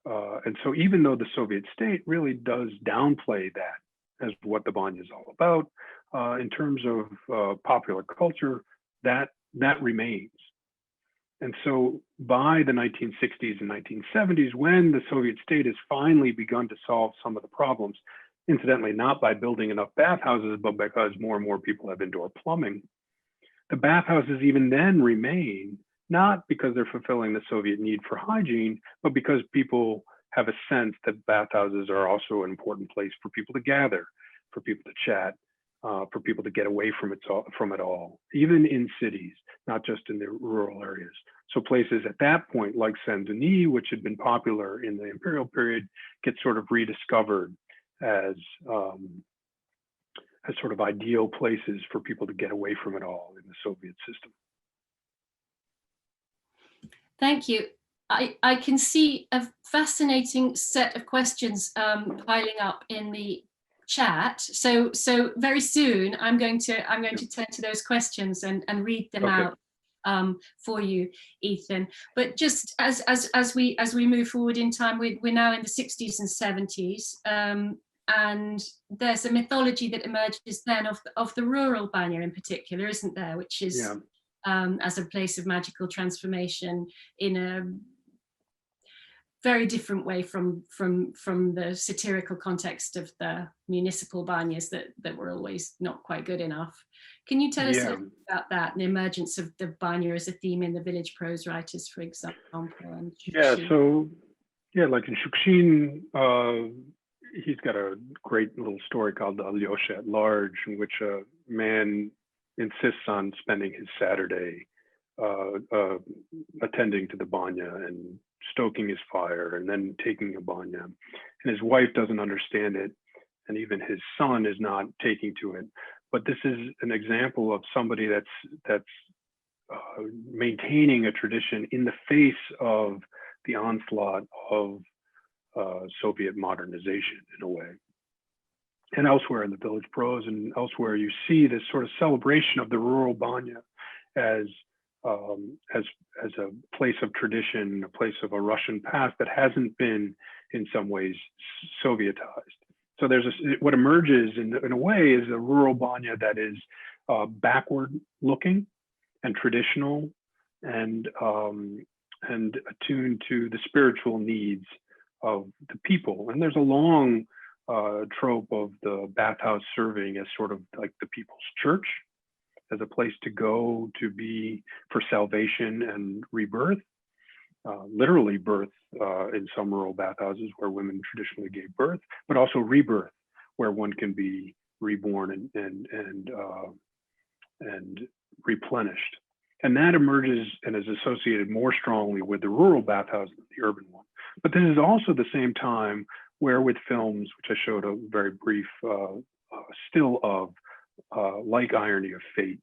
And so even though the Soviet state really does downplay that as what the banya is all about, in terms of popular culture, that remains. And so by the 1960s and 1970s, when the Soviet state has finally begun to solve some of the problems, incidentally, not by building enough bathhouses, but because more and more people have indoor plumbing, the bathhouses even then remain, not because they're fulfilling the Soviet need for hygiene, but because people have a sense that bathhouses are also an important place for people to gather, for people to chat, for people to get away from it all, even in cities, not just in the rural areas. So places at that point, like Saint-Denis, which had been popular in the imperial period, get sort of rediscovered as sort of ideal places for people to get away from it all in the Soviet system. Thank you. I can see a fascinating set of questions piling up in the chat. So very soon I'm going to turn to those questions and read them out for you, Ethan. But just as we move forward in time, we're now in the 60s and 70s, and there's a mythology that emerges then of the rural banya in particular, isn't there? Which is as a place of magical transformation in a very different way from the satirical context of the municipal banyas that were always not quite good enough. Can you tell us a little about that, and the emergence of the banya as a theme in the village prose writers, for example? And like in Shukshin, he's got a great little story called Alyosha at Large, in which a man insists on spending his Saturday attending to the banya and stoking his fire and then taking a banya. And his wife doesn't understand it, and even his son is not taking to it. But this is an example of somebody that's maintaining a tradition in the face of the onslaught of Soviet modernization in a way. And elsewhere in the village prose and elsewhere, you see this sort of celebration of the rural banya as as a place of tradition, a place of a Russian past that hasn't been in some ways Sovietized. So there's what emerges in a way is a rural Banya that is backward looking and traditional and attuned to the spiritual needs of the people. And there's a long trope of the bathhouse serving as sort of like the people's church, as a place to go to be for salvation and rebirth, literally birth in some rural bathhouses where women traditionally gave birth, but also rebirth, where one can be reborn and replenished. And that emerges and is associated more strongly with the rural bathhouse than the urban one. But this is also the same time where with films, which I showed a very brief still of, like Irony of Fate,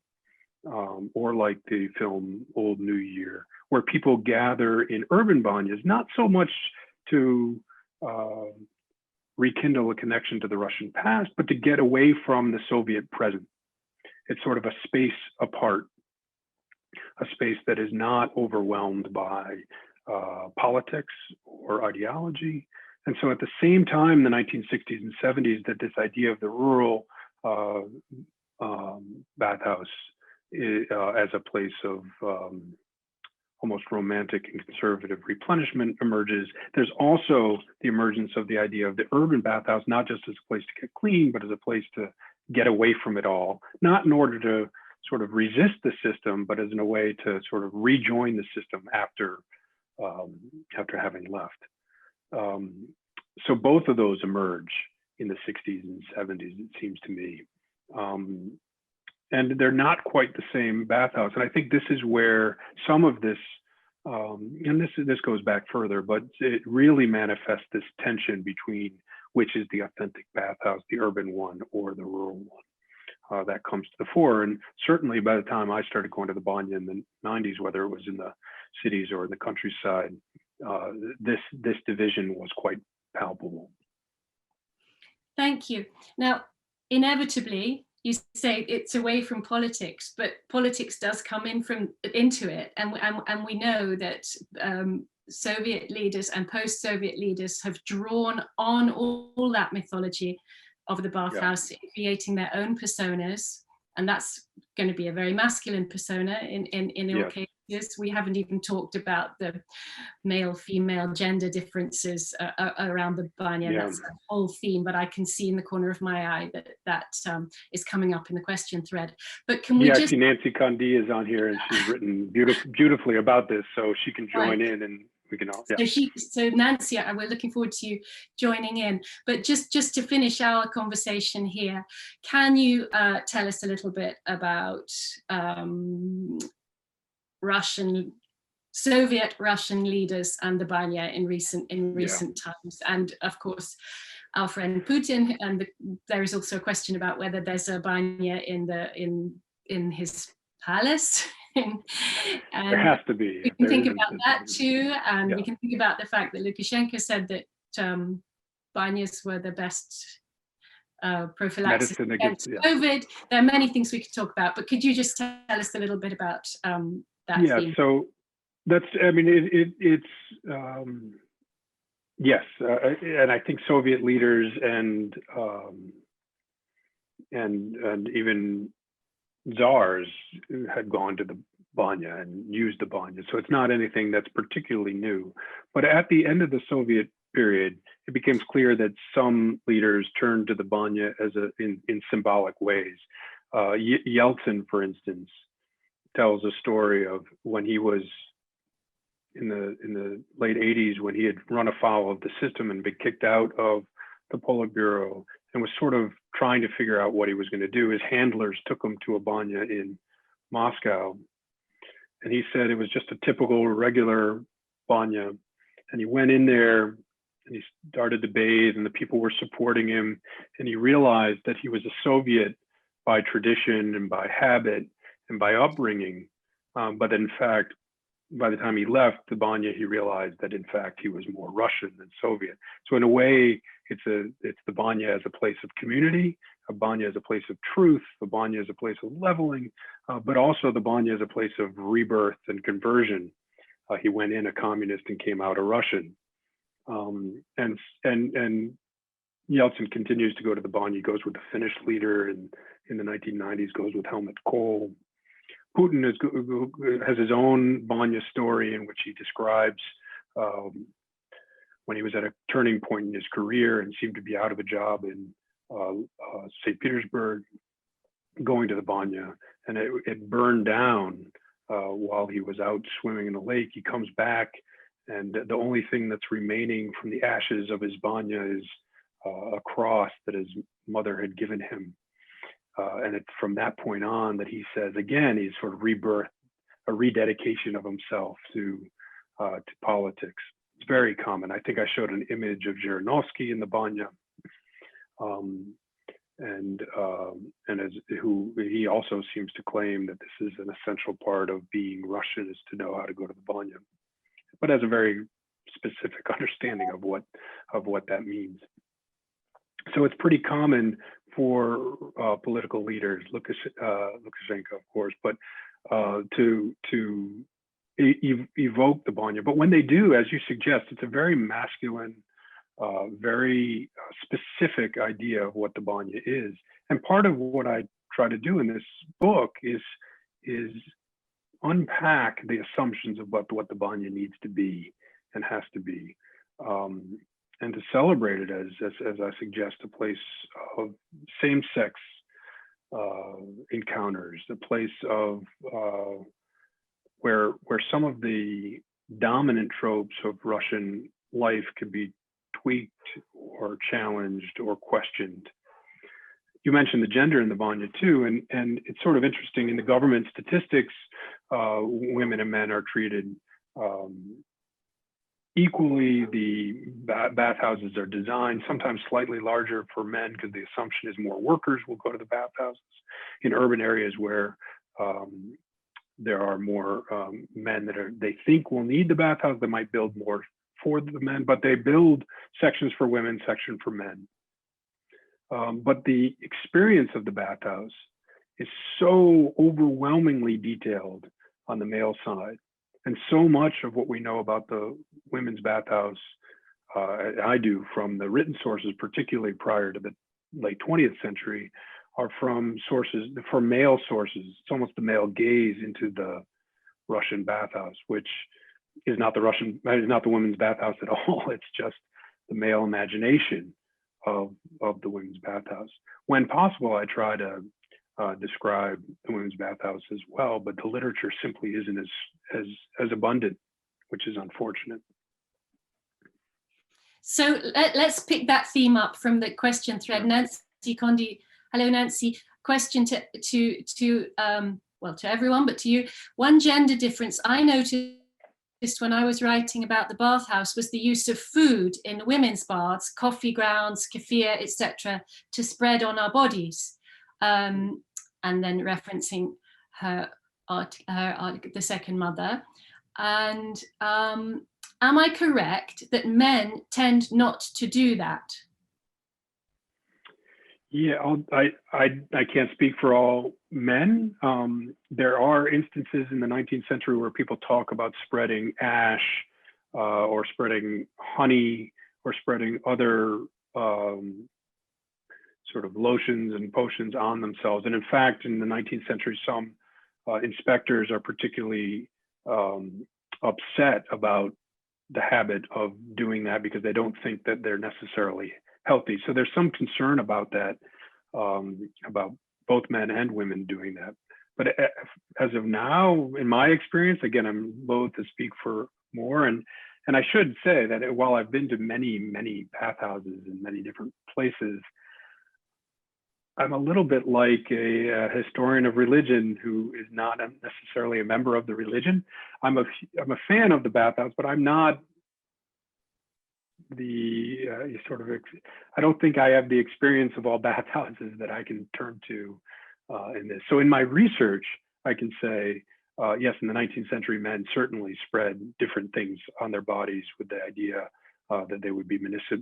or like the film Old New Year, where people gather in urban banyas, not so much to rekindle a connection to the Russian past, but to get away from the Soviet present. It's sort of a space apart, a space that is not overwhelmed by politics or ideology. And so at the same time, the 1960s and 70s, that this idea of the rural bathhouse as a place of almost romantic and conservative replenishment emerges. There's also the emergence of the idea of the urban bathhouse, not just as a place to get clean, but as a place to get away from it all, not in order to sort of resist the system, but as in a way to sort of rejoin the system after having left. So both of those emerge in the 60s and 70s, it seems to me. And they're not quite the same bathhouse. And I think this is where some of this, and this goes back further, but it really manifests this tension between which is the authentic bathhouse, the urban one or the rural one. That comes to the fore. And certainly by the time I started going to the Banya in the 90s, whether it was in the cities or in the countryside, this division was quite palpable. Thank you. Now, inevitably, you say it's away from politics, but politics does come into it, and we know that Soviet leaders and post-Soviet leaders have drawn on all that mythology of the bathhouse, creating their own personas, and that's going to be a very masculine persona in all cases. We haven't even talked about the male-female gender differences around the Banya. That's a whole theme, but I can see in the corner of my eye that is coming up in the question thread. But can we just... I see Nancy Condi is on here, and she's written beautifully about this, so she can join in and we can all... So Nancy, we're looking forward to you joining in. But just to finish our conversation here, can you tell us a little bit about Soviet Russian leaders and the Banya in recent times, and of course our friend Putin, and there is also a question about whether there's a Banya in his palace. And there has to be. We can think about that too, and we can think about the fact that Lukashenko said that Banyas were the best prophylaxis against COVID. There are many things we could talk about, but could you just tell us a little bit about that theme? So that's, I mean, it's yes, and I think Soviet leaders and even czars had gone to the Banya and used the Banya, so it's not anything that's particularly new. But at the end of the Soviet period, it became clear that some leaders turned to the Banya as in symbolic ways. Yeltsin, for instance, tells a story of when he was in the late 80s, when he had run afoul of the system and been kicked out of the Politburo and was sort of trying to figure out what he was going to do. His handlers took him to a Banya in Moscow, and he said it was just a typical regular Banya. And he went in there and he started to bathe, and the people were supporting him, and he realized that he was a Soviet by tradition and by habit and by upbringing, but in fact, by the time he left the Banya, he realized that in fact he was more Russian than Soviet. So in a way, it's the Banya as a place of community, a Banya as a place of truth, the Banya as a place of leveling, but also the Banya as a place of rebirth and conversion. He went in a communist and came out a Russian. And Yeltsin continues to go to the Banya. He goes with the Finnish leader, and in the 1990s goes with Helmut Kohl. Putin has his own Banya story in which he describes when he was at a turning point in his career and seemed to be out of a job in St. Petersburg, going to the Banya, and it burned down while he was out swimming in the lake. He comes back, and the only thing that's remaining from the ashes of his Banya is a cross that his mother had given him. And it's from that point on that he says, again, he's sort of rebirth, a rededication of himself to politics. It's very common. I think I showed an image of Zhirinovsky in the Banya, who he also seems to claim that this is an essential part of being Russian, is to know how to go to the Banya, but has a very specific understanding of what that means. So it's pretty common for political leaders, Lukashenko, of course, but to evoke the Banya. But when they do, as you suggest, it's a very masculine, very specific idea of what the Banya is. And part of what I try to do in this book is unpack the assumptions of what the Banya needs to be and has to be. And to celebrate it as I suggest, a place of same-sex encounters, a place of where some of the dominant tropes of Russian life could be tweaked or challenged or questioned. You mentioned the gender in the Banya too, and it's sort of interesting. In the government statistics, women and men are treated equally. The bathhouses are designed sometimes slightly larger for men because the assumption is more workers will go to the bathhouses. In urban areas where there are more men that they think will need the bathhouse, they might build more for the men, but they build sections for women, section for men. But the experience of the bathhouse is so overwhelmingly detailed on the male side. And so much of what we know about the women's bathhouse, I do from the written sources, particularly prior to the late 20th century, are from male sources. It's almost the male gaze into the Russian bathhouse, which is not the women's bathhouse at all. It's just the male imagination of the women's bathhouse. When possible, I try to describe the women's bathhouse as well, but the literature simply isn't as abundant, which is unfortunate. So let's pick that theme up from the question thread. Nancy Condi, hello Nancy. Question to everyone, but to you. One gender difference I noticed when I was writing about the bathhouse was the use of food in women's baths, coffee grounds, kefir, etc., to spread on our bodies. And then referencing her the second mother. And am I correct that men tend not to do that? Yeah, I can't speak for all men. There are instances in the 19th century where people talk about spreading ash or spreading honey or spreading other sort of lotions and potions on themselves. And in fact, in the 19th century, some inspectors are particularly upset about the habit of doing that because they don't think that they're necessarily healthy. So there's some concern about that, about both men and women doing that. But as of now, in my experience, again, I'm loath to speak for more. And I should say that while I've been to many, many bathhouses in many different places, I'm a little bit like a historian of religion who is not necessarily a member of the religion. I'm a fan of the bathhouse, but I'm not I don't think I have the experience of all bathhouses that I can turn to in this. So in my research, I can say, yes, in the 19th century, men certainly spread different things on their bodies with the idea that they would be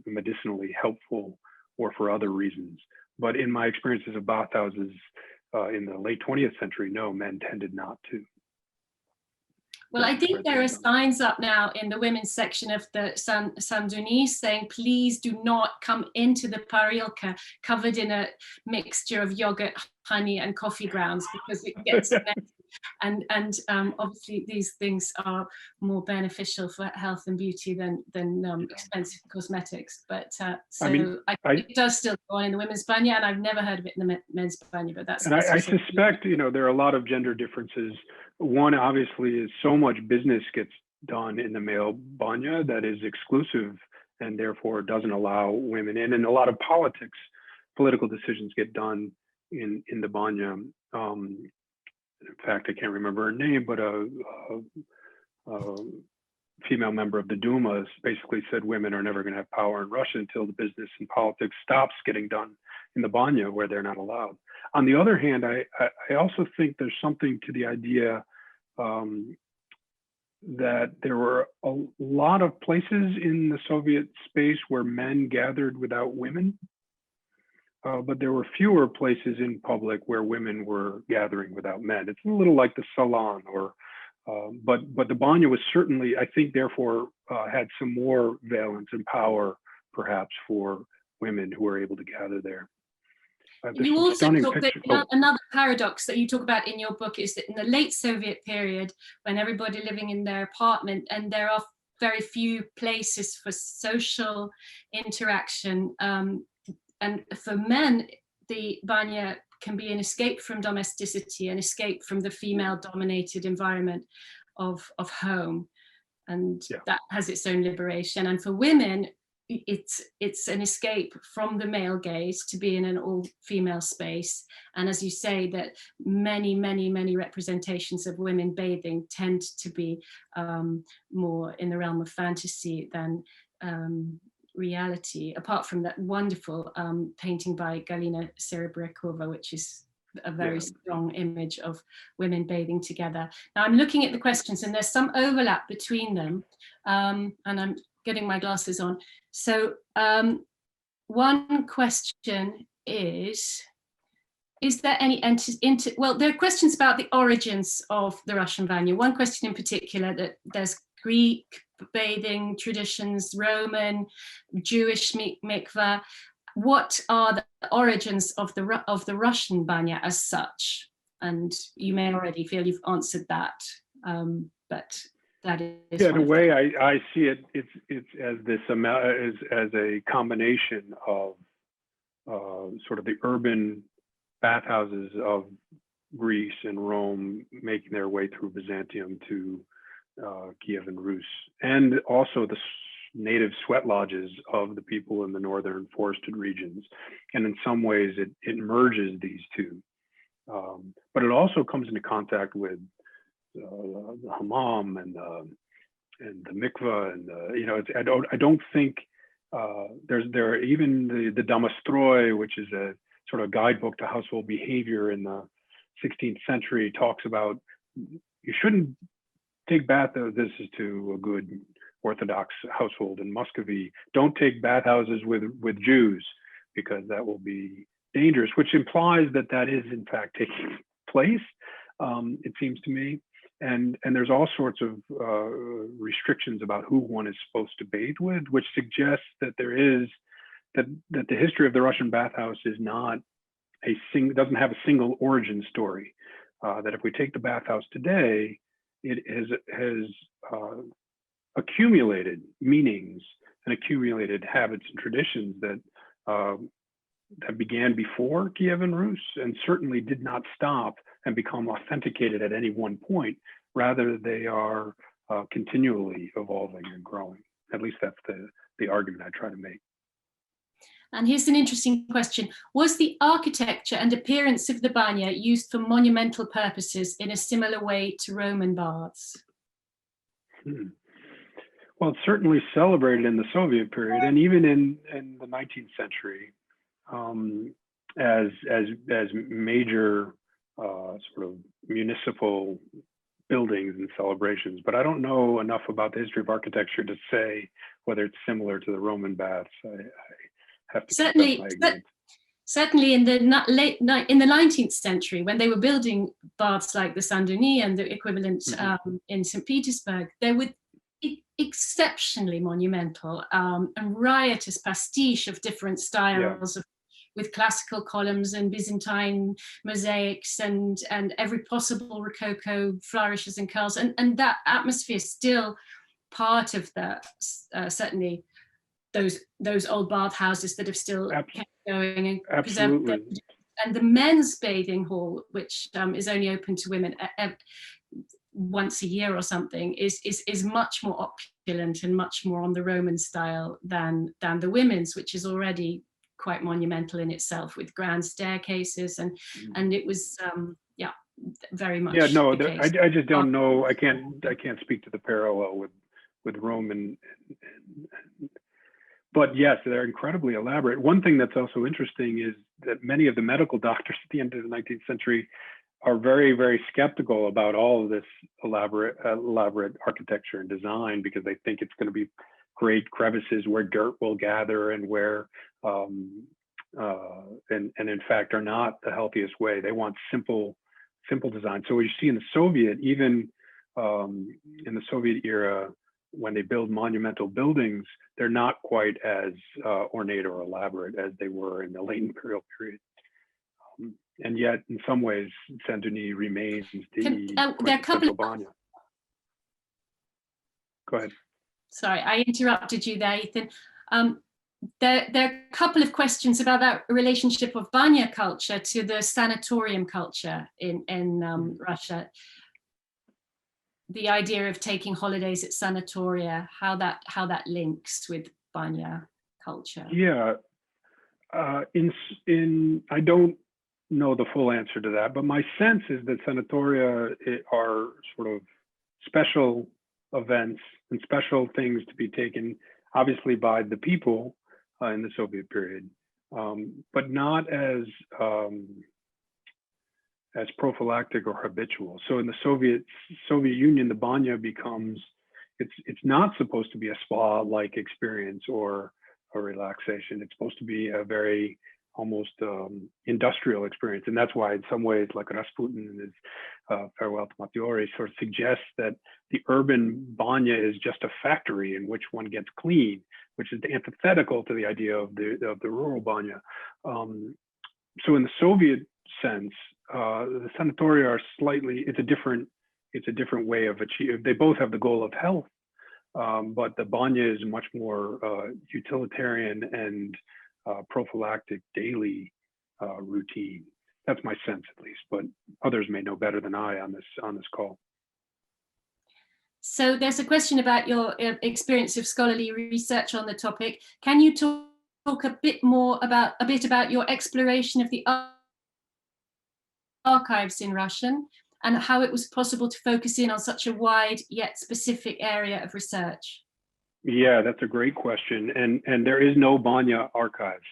medicinally helpful or for other reasons. But in my experiences of bathhouses in the late 20th century, no, men tended not to. Well, I think there are signs up now in the women's section of the Saint-Denis saying, please do not come into the parilka covered in a mixture of yogurt, honey, and coffee grounds, because it gets messy. And obviously these things are more beneficial for health and beauty than expensive cosmetics. But so it does still go on in the women's banya, and I've never heard of it in the men's banya. But that's. And I suspect, there are a lot of gender differences. One obviously is so much business gets done in the male banya that is exclusive and therefore doesn't allow women in, and a lot of political decisions get done in the banya. In fact, I can't remember her name, but a female member of the Duma basically said women are never going to have power in Russia until the business and politics stops getting done in the banya, where they're not allowed. On the other hand, I also think there's something to the idea that there were a lot of places in the Soviet space where men gathered without women. But there were fewer places in public where women were gathering without men. It's a little like the salon, but the banya was certainly, I think, therefore had some more valence and power, perhaps, for women who were able to gather there. You also talk that another paradox that you talk about in your book is that in the late Soviet period, when everybody living in their apartment, and there are very few places for social interaction. And for men, the banya can be an escape from domesticity, an escape from the female-dominated environment of home, and that has its own liberation. And for women, it's an escape from the male gaze to be in an all-female space. And as you say, that many representations of women bathing tend to be more in the realm of fantasy than reality, apart from that wonderful painting by Galina Serebryakova, which is a very strong image of women bathing together. Now I'm looking at the questions, and there's some overlap between them, and I'm getting my glasses on. So one question is there any well, there are questions about the origins of the Russian banya. One question in particular, that there's Greek bathing traditions, Roman, Jewish mikveh. What are the origins of the Russian banya as such? And you may already feel you've answered that, but that is. Yeah, the way I see it, it's as this as a combination of sort of the urban bathhouses of Greece and Rome making their way through Byzantium to Kiev and Rus, and also the native sweat lodges of the people in the northern forested regions. And in some ways it merges these two, but it also comes into contact with the hammam and the mikveh, and I don't think there are even the Damastroy, which is a sort of guidebook to household behavior in the 16th century, talks about you shouldn't take bath. This is to a good Orthodox household in Muscovy. Don't take bathhouses with Jews, because that will be dangerous, which implies that is in fact taking place, it seems to me. And there's all sorts of restrictions about who one is supposed to bathe with, which suggests that that the history of the Russian bathhouse is not doesn't have a single origin story. That if we take the bathhouse today, it has accumulated meanings and accumulated habits and traditions that began before Kiev and Rus, and certainly did not stop and become authenticated at any one point. Rather, they are continually evolving and growing. At least that's the argument I try to make. And here's an interesting question. Was the architecture and appearance of the banya used for monumental purposes in a similar way to Roman baths? Well, it's certainly celebrated in the Soviet period, and even in the 19th century, as major sort of municipal buildings and celebrations, but I don't know enough about the history of architecture to say whether it's similar to the Roman baths. I have to confess my ignorance. Certainly in the in the 19th century, when they were building baths like the Saint-Denis and the equivalent in St. Petersburg, they were exceptionally monumental and riotous pastiche of different styles, with classical columns and Byzantine mosaics and every possible Rococo flourishes and curls, and that atmosphere is still part of the certainly those old bathhouses that have still kept going and preserved. And the men's bathing hall, which is only open to women once a year or something, is much more opulent and much more on the Roman style than the women's, which is already quite monumental in itself, with grand staircases, and it was very much. Yeah, no, I just don't know. I can't speak to the parallel with Rome but yes, they're incredibly elaborate. One thing that's also interesting is that many of the medical doctors at the end of the 19th century are very, very skeptical about all of this elaborate architecture and design, because they think it's going to be great crevices where dirt will gather and where, and in fact are not the healthiest way. They want simple design. So what you see in the Soviet, even in the Soviet era, when they build monumental buildings, they're not quite as ornate or elaborate as they were in the late imperial period. And yet, in some ways, Saint-Denis remains the Banya. Go ahead. Sorry, I interrupted you there, Ethan. There are a couple of questions about that relationship of Banya culture to the sanatorium culture in Russia. The idea of taking holidays at sanatoria, how that links with Banya culture. Yeah, I don't know the full answer to that, but my sense is that sanatoria are sort of special events and special things to be taken, obviously by the people in the Soviet period, but not as prophylactic or habitual. So in the Soviet Union, the Banya becomes, it's not supposed to be a spa-like experience or a relaxation. It's supposed to be a very almost industrial experience. And that's why in some ways, like Rasputin in his Farewell to Mattiori sort of suggests that the urban Banya is just a factory in which one gets clean, which is antithetical to the idea of the rural Banya. So in the Soviet sense, the sanatoria are it's a different way of achieving. They both have the goal of health, but the Banya is much more utilitarian and prophylactic daily routine. That's my sense, at least, but others may know better than I on this call. So there's a question about your experience of scholarly research on the topic. Can you talk a bit about your exploration of the archives in Russian and how it was possible to focus in on such a wide yet specific area of research? Yeah, that's a great question. And there is no Banya archive.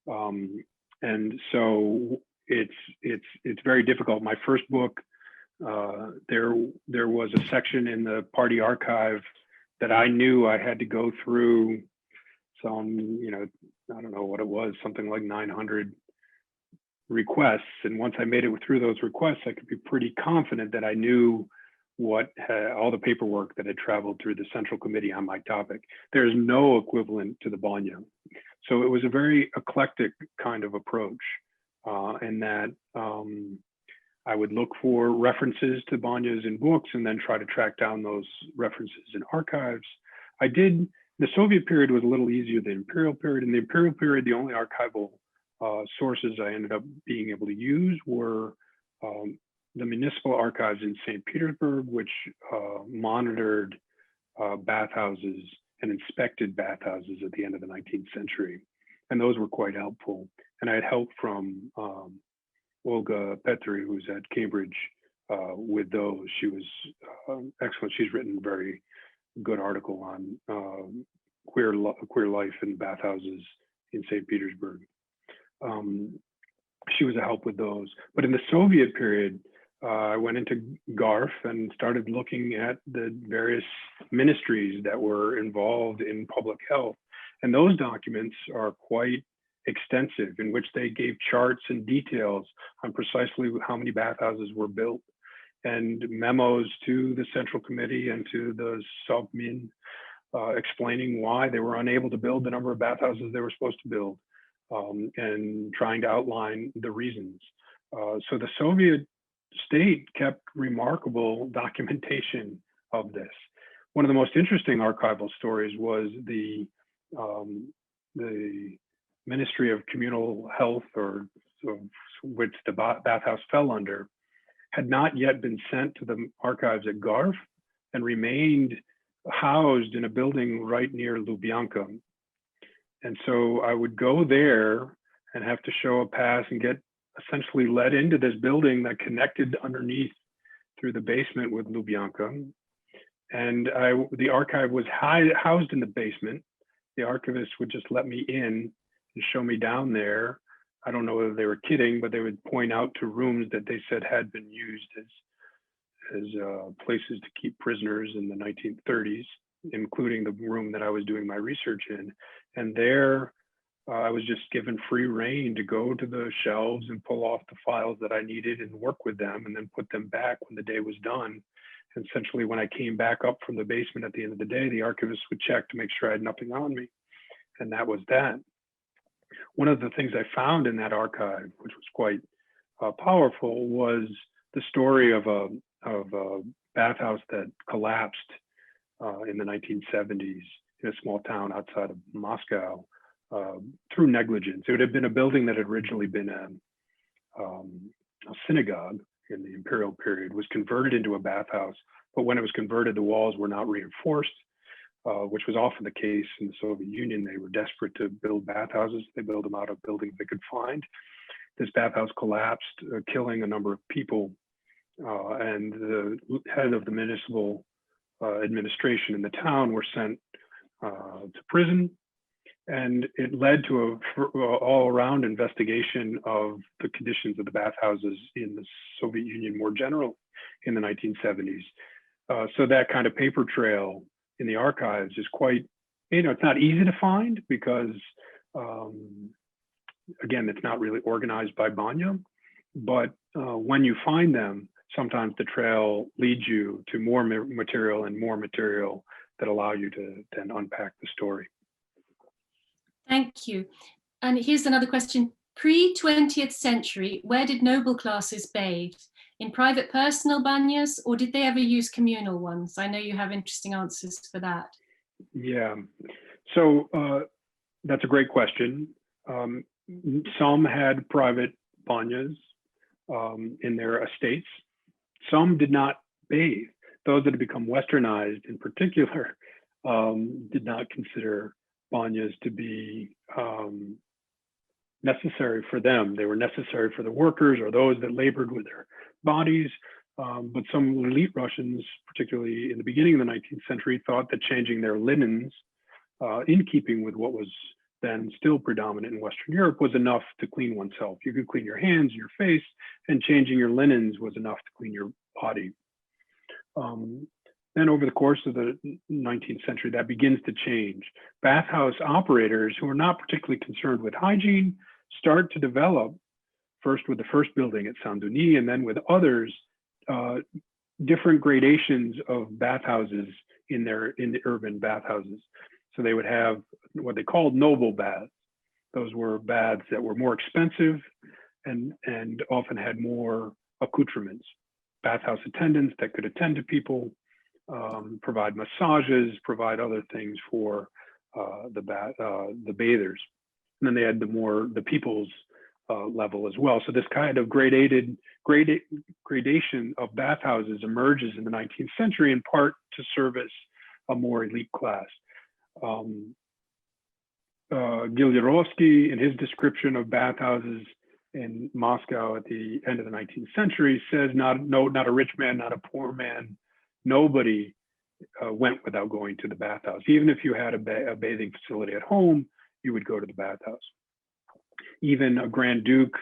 And so it's very difficult. My first book, there was a section in the party archive that I knew I had to go through some, I don't know what it was, something like 900 requests. And once I made it through those requests, I could be pretty confident that I knew all the paperwork that had traveled through the Central Committee on my topic. There's no equivalent to the Banya. So it was a very eclectic kind of approach, in that I would look for references to Banyas in books and then try to track down those references in archives. The Soviet period was a little easier than the Imperial period. In the Imperial period, the only archival sources I ended up being able to use were the municipal archives in St. Petersburg, which monitored bathhouses and inspected bathhouses at the end of the 19th century. And those were quite helpful. And I had help from Olga Petri, who's at Cambridge, with those. She was excellent. She's written a very good article on queer life in bathhouses in St. Petersburg. She was a help with those. But in the Soviet period, I went into GARF and started looking at the various ministries that were involved in public health. And those documents are quite extensive, in which they gave charts and details on precisely how many bathhouses were built, and memos to the Central Committee and to the Submin explaining why they were unable to build the number of bathhouses they were supposed to build, and trying to outline the reasons. So the Soviet state kept remarkable documentation of this. One of the most interesting archival stories was the Ministry of Communal Health, or which the bathhouse fell under, had not yet been sent to the archives at GARF and remained housed in a building right near Lubyanka. And so I would go there and have to show a pass and get essentially led into this building that connected underneath through the basement with Lubyanka. And the archive was housed in the basement. The archivist would just let me in and show me down there. I don't know whether they were kidding, but they would point out to rooms that they said had been used as places to keep prisoners in the 1930s, including the room that I was doing my research in. And there, I was just given free rein to go to the shelves and pull off the files that I needed and work with them, and then put them back when the day was done. And essentially, when I came back up from the basement at the end of the day, the archivist would check to make sure I had nothing on me. And that was that. One of the things I found in that archive, which was quite powerful, was the story of a bathhouse that collapsed in the 1970s in a small town outside of Moscow through negligence. It would have been a building that had originally been a synagogue in the imperial period, was converted into a bathhouse. But when it was converted, the walls were not reinforced, which was often the case in the Soviet Union. They were desperate to build bathhouses. They built them out of buildings they could find. This bathhouse collapsed, killing a number of people. And the head of the municipal administration in the town were sent to prison. And it led to a all-around investigation of the conditions of the bathhouses in the Soviet Union more general in the 1970s. So that kind of paper trail in the archives is quite, it's not easy to find because, again, it's not really organized by Banya. But when you find them, sometimes the trail leads you to more material and more material that allow you to then unpack the story. Thank you. And here's another question. Pre-20th century, where did noble classes bathe? In private personal banyas, or did they ever use communal ones? I know you have interesting answers for that. Yeah, so that's a great question. Some had private banyas in their estates. Some did not bathe. Those that had become westernized in particular did not consider banyas to be necessary for them. They were necessary for the workers or those that labored with their bodies. But some elite Russians, particularly in the beginning of the 19th century, thought that changing their linens in keeping with what was then still predominant in Western Europe was enough to clean oneself. You could clean your hands, your face, and changing your linens was enough to clean your body. Then over the course of the 19th century, that begins to change. Bathhouse operators who are not particularly concerned with hygiene start to develop, first with the first building at Saint-Denis, and then with others, different gradations of bathhouses in the urban bathhouses. So they would have what they called noble baths. Those were baths that were more expensive and often had more accoutrements. Bathhouse attendants that could attend to people, provide massages, provide other things for the bathers. And then they had the people's level as well. So this kind of gradation of bathhouses emerges in the 19th century, in part to service a more elite class. Gilyarovsky, in his description of bathhouses in Moscow at the end of the 19th century, says not a rich man, not a poor man, nobody went without going to the bathhouse. Even if you had a bathing facility at home, you would go to the bathhouse. Even a Grand Duke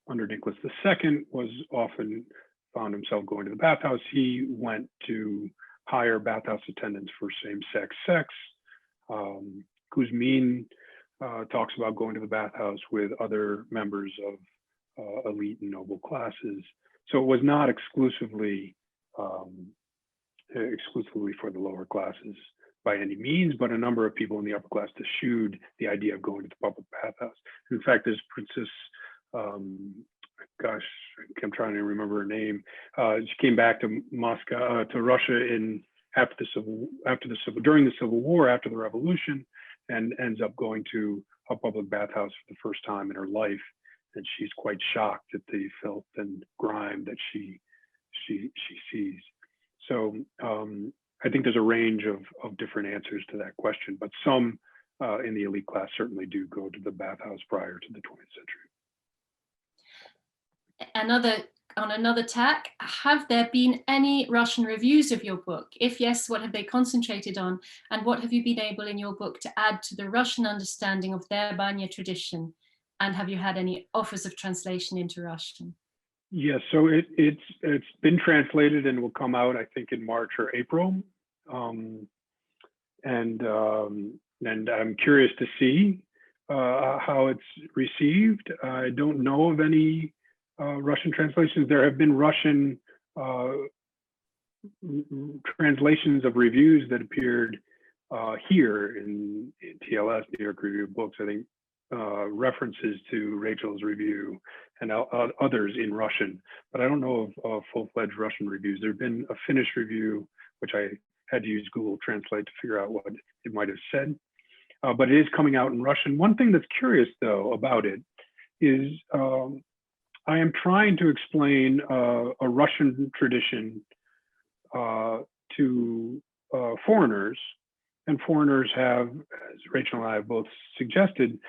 under Nicholas II was often found himself going to the bathhouse. He went to hire bathhouse attendants for same-sex sex. Kuzmin talks about going to the bathhouse with other members of elite and noble classes. So it was not exclusively for the lower classes by any means, but a number of people in the upper class eschewed the idea of going to the public bathhouse. In fact, there's Princess, gosh, I'm trying to remember her name. She came back to Moscow, to Russia during the Civil War, after the revolution, and ends up going to a public bathhouse for the first time in her life. And she's quite shocked at the filth and grime that she sees. So I think there's a range of different answers to that question, but some in the elite class certainly do go to the bathhouse prior to the 20th century. On another tack, have there been any Russian reviews of your book? If yes, what have they concentrated on? And what have you been able in your book to add to the Russian understanding of their Banya tradition? And have you had any offers of translation into Russian? Yes, so it's been translated and will come out, I think, in March or April. And I'm curious to see how it's received. I don't know of any Russian translations. There have been Russian translations of reviews that appeared here in TLS, New York Review of Books. I think references to Rachel's review and others in Russian, but I don't know of full-fledged Russian reviews. There's been a Finnish review, which I had to use Google Translate to figure out what it might have said, but it is coming out in Russian. One thing that's curious, though, about it is I am trying to explain a Russian tradition to foreigners, and foreigners have, as Rachel and I have both suggested,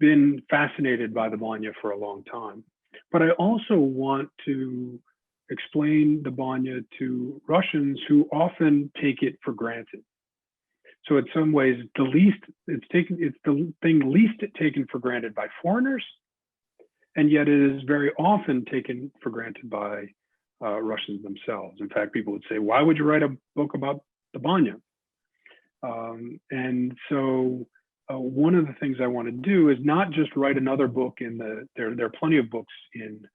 been fascinated by the Banya for a long time. But I also want to explain the Banya to Russians who often take it for granted. So in some ways, it's the thing least taken for granted by foreigners, and yet it is very often taken for granted by Russians themselves. In fact, people would say, why would you write a book about the Banya? And so one of the things I want to do is not just write another book there are plenty of books in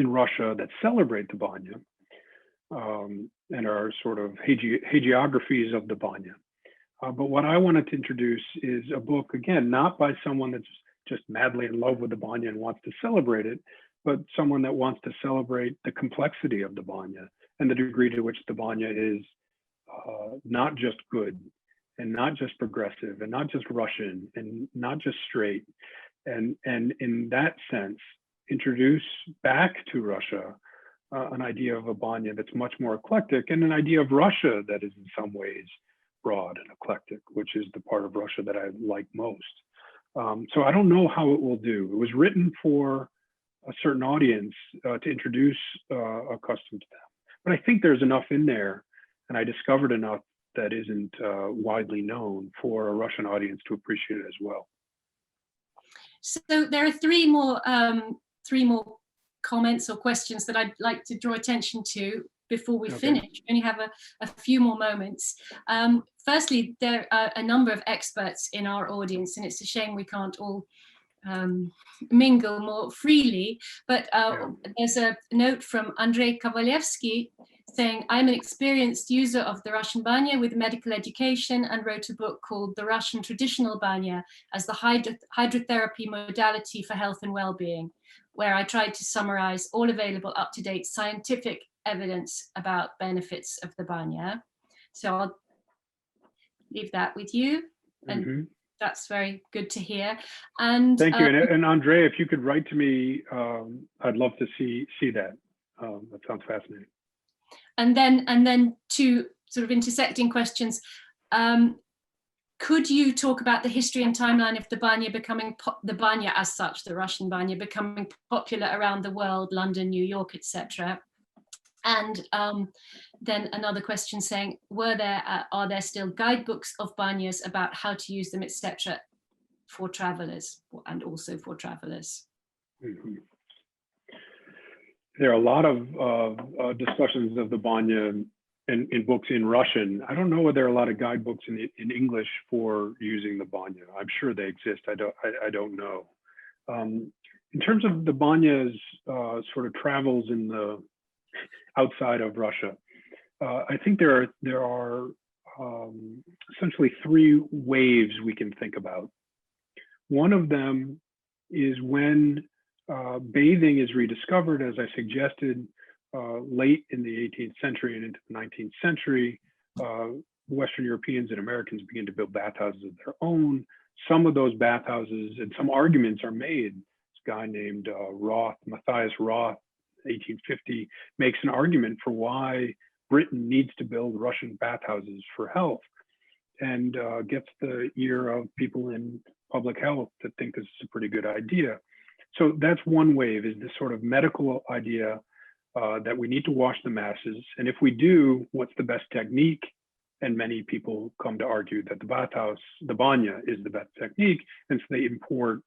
Russia that celebrate the Banya and are sort of hagiographies of the Banya. But what I wanted to introduce is a book, again, not by someone that's just madly in love with the Banya and wants to celebrate it, but someone that wants to celebrate the complexity of the Banya and the degree to which the Banya is not just good and not just progressive and not just Russian and not just straight. And in that sense, introduce back to Russia an idea of a Banya that's much more eclectic, and an idea of Russia that is in some ways broad and eclectic, which is the part of Russia that I like most. So I don't know how it will do. It was written for a certain audience to introduce a custom to them. But I think there's enough in there, and I discovered enough that isn't widely known for a Russian audience to appreciate it as well. So there are three more comments or questions that I'd like to draw attention to before we finish. We only have a few more moments. Firstly, there are a number of experts in our audience, and it's a shame we can't all mingle more freely, but there's a note from Andrei Kovalevsky saying, I'm an experienced user of the Russian Banya with medical education and wrote a book called The Russian Traditional Banya as the hydrotherapy modality for health and well-being, where I tried to summarize all available up-to-date scientific evidence about benefits of the Banya. So I'll leave that with you. And that's very good to hear. And thank you. And Andrea, if you could write to me, I'd love to see that. That sounds fascinating. And then two sort of intersecting questions. Could you talk about the history and timeline of the Banya becoming the Banya as such, the Russian Banya becoming popular around the world, London, New York, etc.? And then another question saying, are there still guidebooks of Banyas about how to use them, etc., for travelers and also for travelers? Mhm. There are a lot of discussions of the Banya in books in Russian. I don't know whether there are a lot of guidebooks in English for using the Banya. I'm sure they exist. I don't know. In terms of the Banya's sort of travels in the outside of Russia, I think there are essentially three waves we can think about. One of them is when bathing is rediscovered, as I suggested, late in the 18th century and into the 19th century. Western Europeans and Americans begin to build bathhouses of their own. Some of those bathhouses and some arguments are made. This guy named Matthias Roth, 1850, makes an argument for why Britain needs to build Russian bathhouses for health, and gets the ear of people in public health to think this is a pretty good idea. So that's one wave, is this sort of medical idea that we need to wash the masses. And if we do, what's the best technique? And many people come to argue that the bathhouse, the banya, is the best technique. And so they import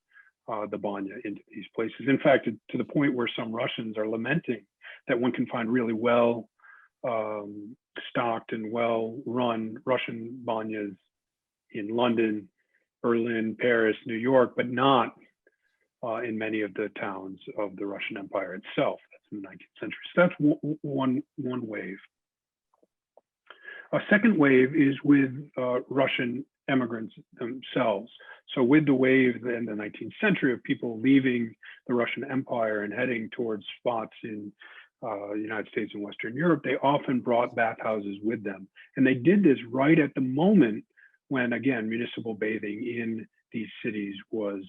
the banya into these places. In fact, to the point where some Russians are lamenting that one can find really well stocked and well-run Russian banyas in London, Berlin, Paris, New York, but not in many of the towns of the Russian Empire itself. That's in the 19th century. So that's one wave. A second wave is with Russian immigrants themselves. So with the wave in the 19th century of people leaving the Russian Empire and heading towards spots in the United States and Western Europe, they often brought bathhouses with them. And they did this right at the moment when, again, municipal bathing in these cities was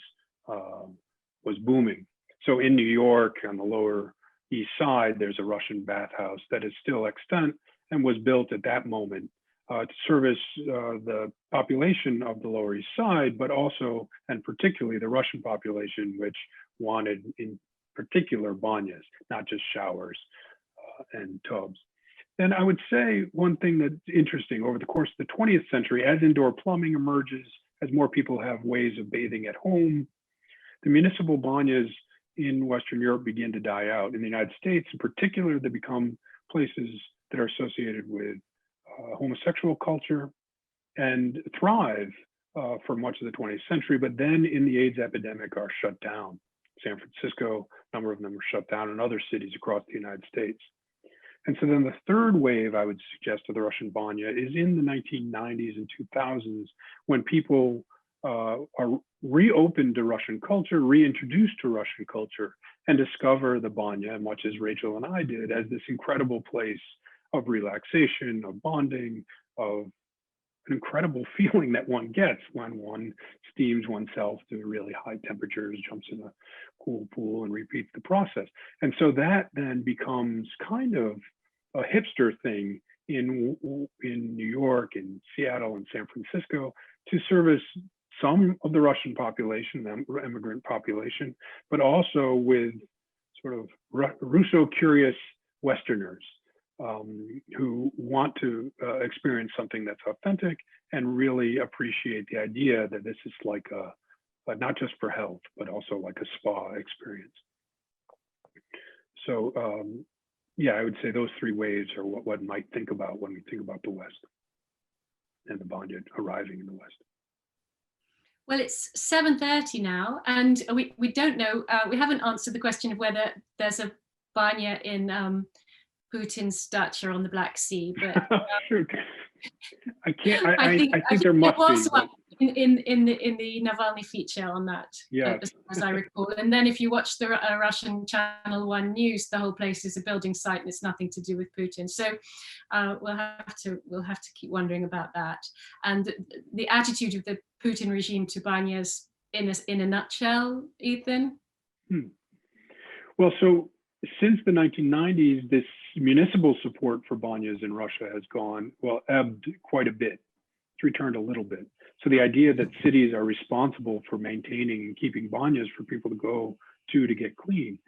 booming. So in New York, on the Lower East Side, there's a Russian bathhouse that is still extant and was built at that moment to service the population of the Lower East Side, but also, and particularly, the Russian population, which wanted, in particular, banyas, not just showers and tubs. And I would say one thing that's interesting, over the course of the 20th century, as indoor plumbing emerges, as more people have ways of bathing at home, the municipal banyas in Western Europe begin to die out. In the United States, in particular, they become places that are associated with homosexual culture and thrive for much of the 20th century, but then in the AIDS epidemic are shut down. San Francisco, a number of them were shut down, and other cities across the United States. And so then the third wave, I would suggest, of the Russian banya is in the 1990s and 2000s, when people are reopened to Russian culture, reintroduced to Russian culture, and discover the banya, much as Rachel and I did, as this incredible place of relaxation, of bonding, of an incredible feeling that one gets when one steams oneself to really high temperatures, jumps in a cool pool, and repeats the process. And so that then becomes kind of a hipster thing in New York, in Seattle, and San Francisco, to service some of the Russian population, the immigrant population, but also with sort of Russo-curious Westerners who want to experience something that's authentic and really appreciate the idea that this is like not just for health, but also like a spa experience. So yeah, I would say those three waves are what one might think about when we think about the West and the banya arriving in the West. Well, it's 7:30 now, and we don't know, we haven't answered the question of whether there's a banya in Putin's dacha on the Black Sea, but I can't. I think there must be. One in the Navalny feature on that, yeah, as I recall. And then if you watch the Russian Channel 1 news, the whole place is a building site and it's nothing to do with Putin. So we'll have to keep wondering about that. And the attitude of the Putin regime to banyas in a nutshell, Ethan. Well, so since the 1990s, this municipal support for banyas in Russia has ebbed quite a bit. It's returned a little bit. So the idea that cities are responsible for maintaining and keeping banyas for people to go to get clean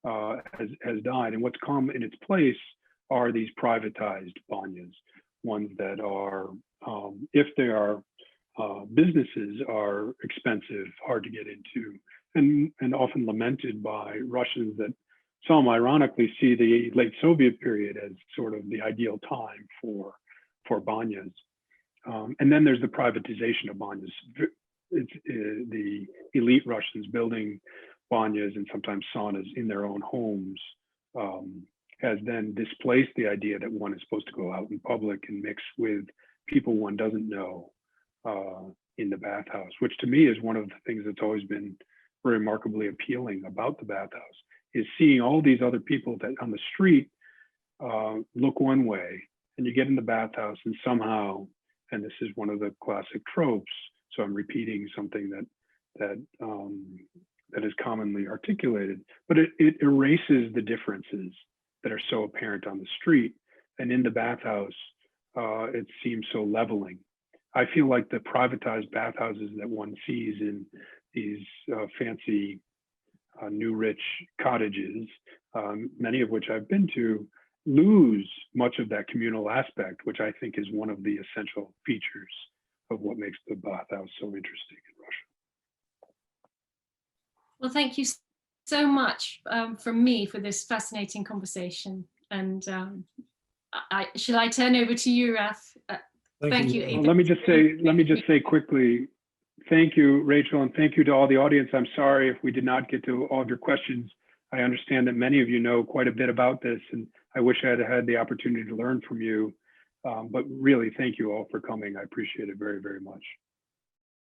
has died. And what's come in its place are these privatized banyas, ones that are, if they are businesses, are expensive, hard to get into, and often lamented by Russians that some ironically see the late Soviet period as sort of the ideal time for banyas. And then there's the privatization of banyas. It's the elite Russians building banyas and sometimes saunas in their own homes has then displaced the idea that one is supposed to go out in public and mix with people one doesn't know in the bathhouse, which to me is one of the things that's always been remarkably appealing about the bathhouse, is seeing all these other people that on the street look one way, and you get in the bathhouse and somehow, and this is one of the classic tropes, so I'm repeating something that is commonly articulated, but it erases the differences that are so apparent on the street, and in the bathhouse, it seems so leveling. I feel like the privatized bathhouses that one sees in these fancy new rich cottages, many of which I've been to, lose much of that communal aspect, which I think is one of the essential features of what makes the bathhouse so interesting in Russia. Well, thank you so much from me for this fascinating conversation. And shall I turn over to you, Raf? Thank you. Well, let me just say quickly, thank you, Rachel, and thank you to all the audience. I'm sorry if we did not get to all of your questions. I understand that many of you know quite a bit about this, and I wish I had had the opportunity to learn from you. But really, thank you all for coming. I appreciate it very, very much.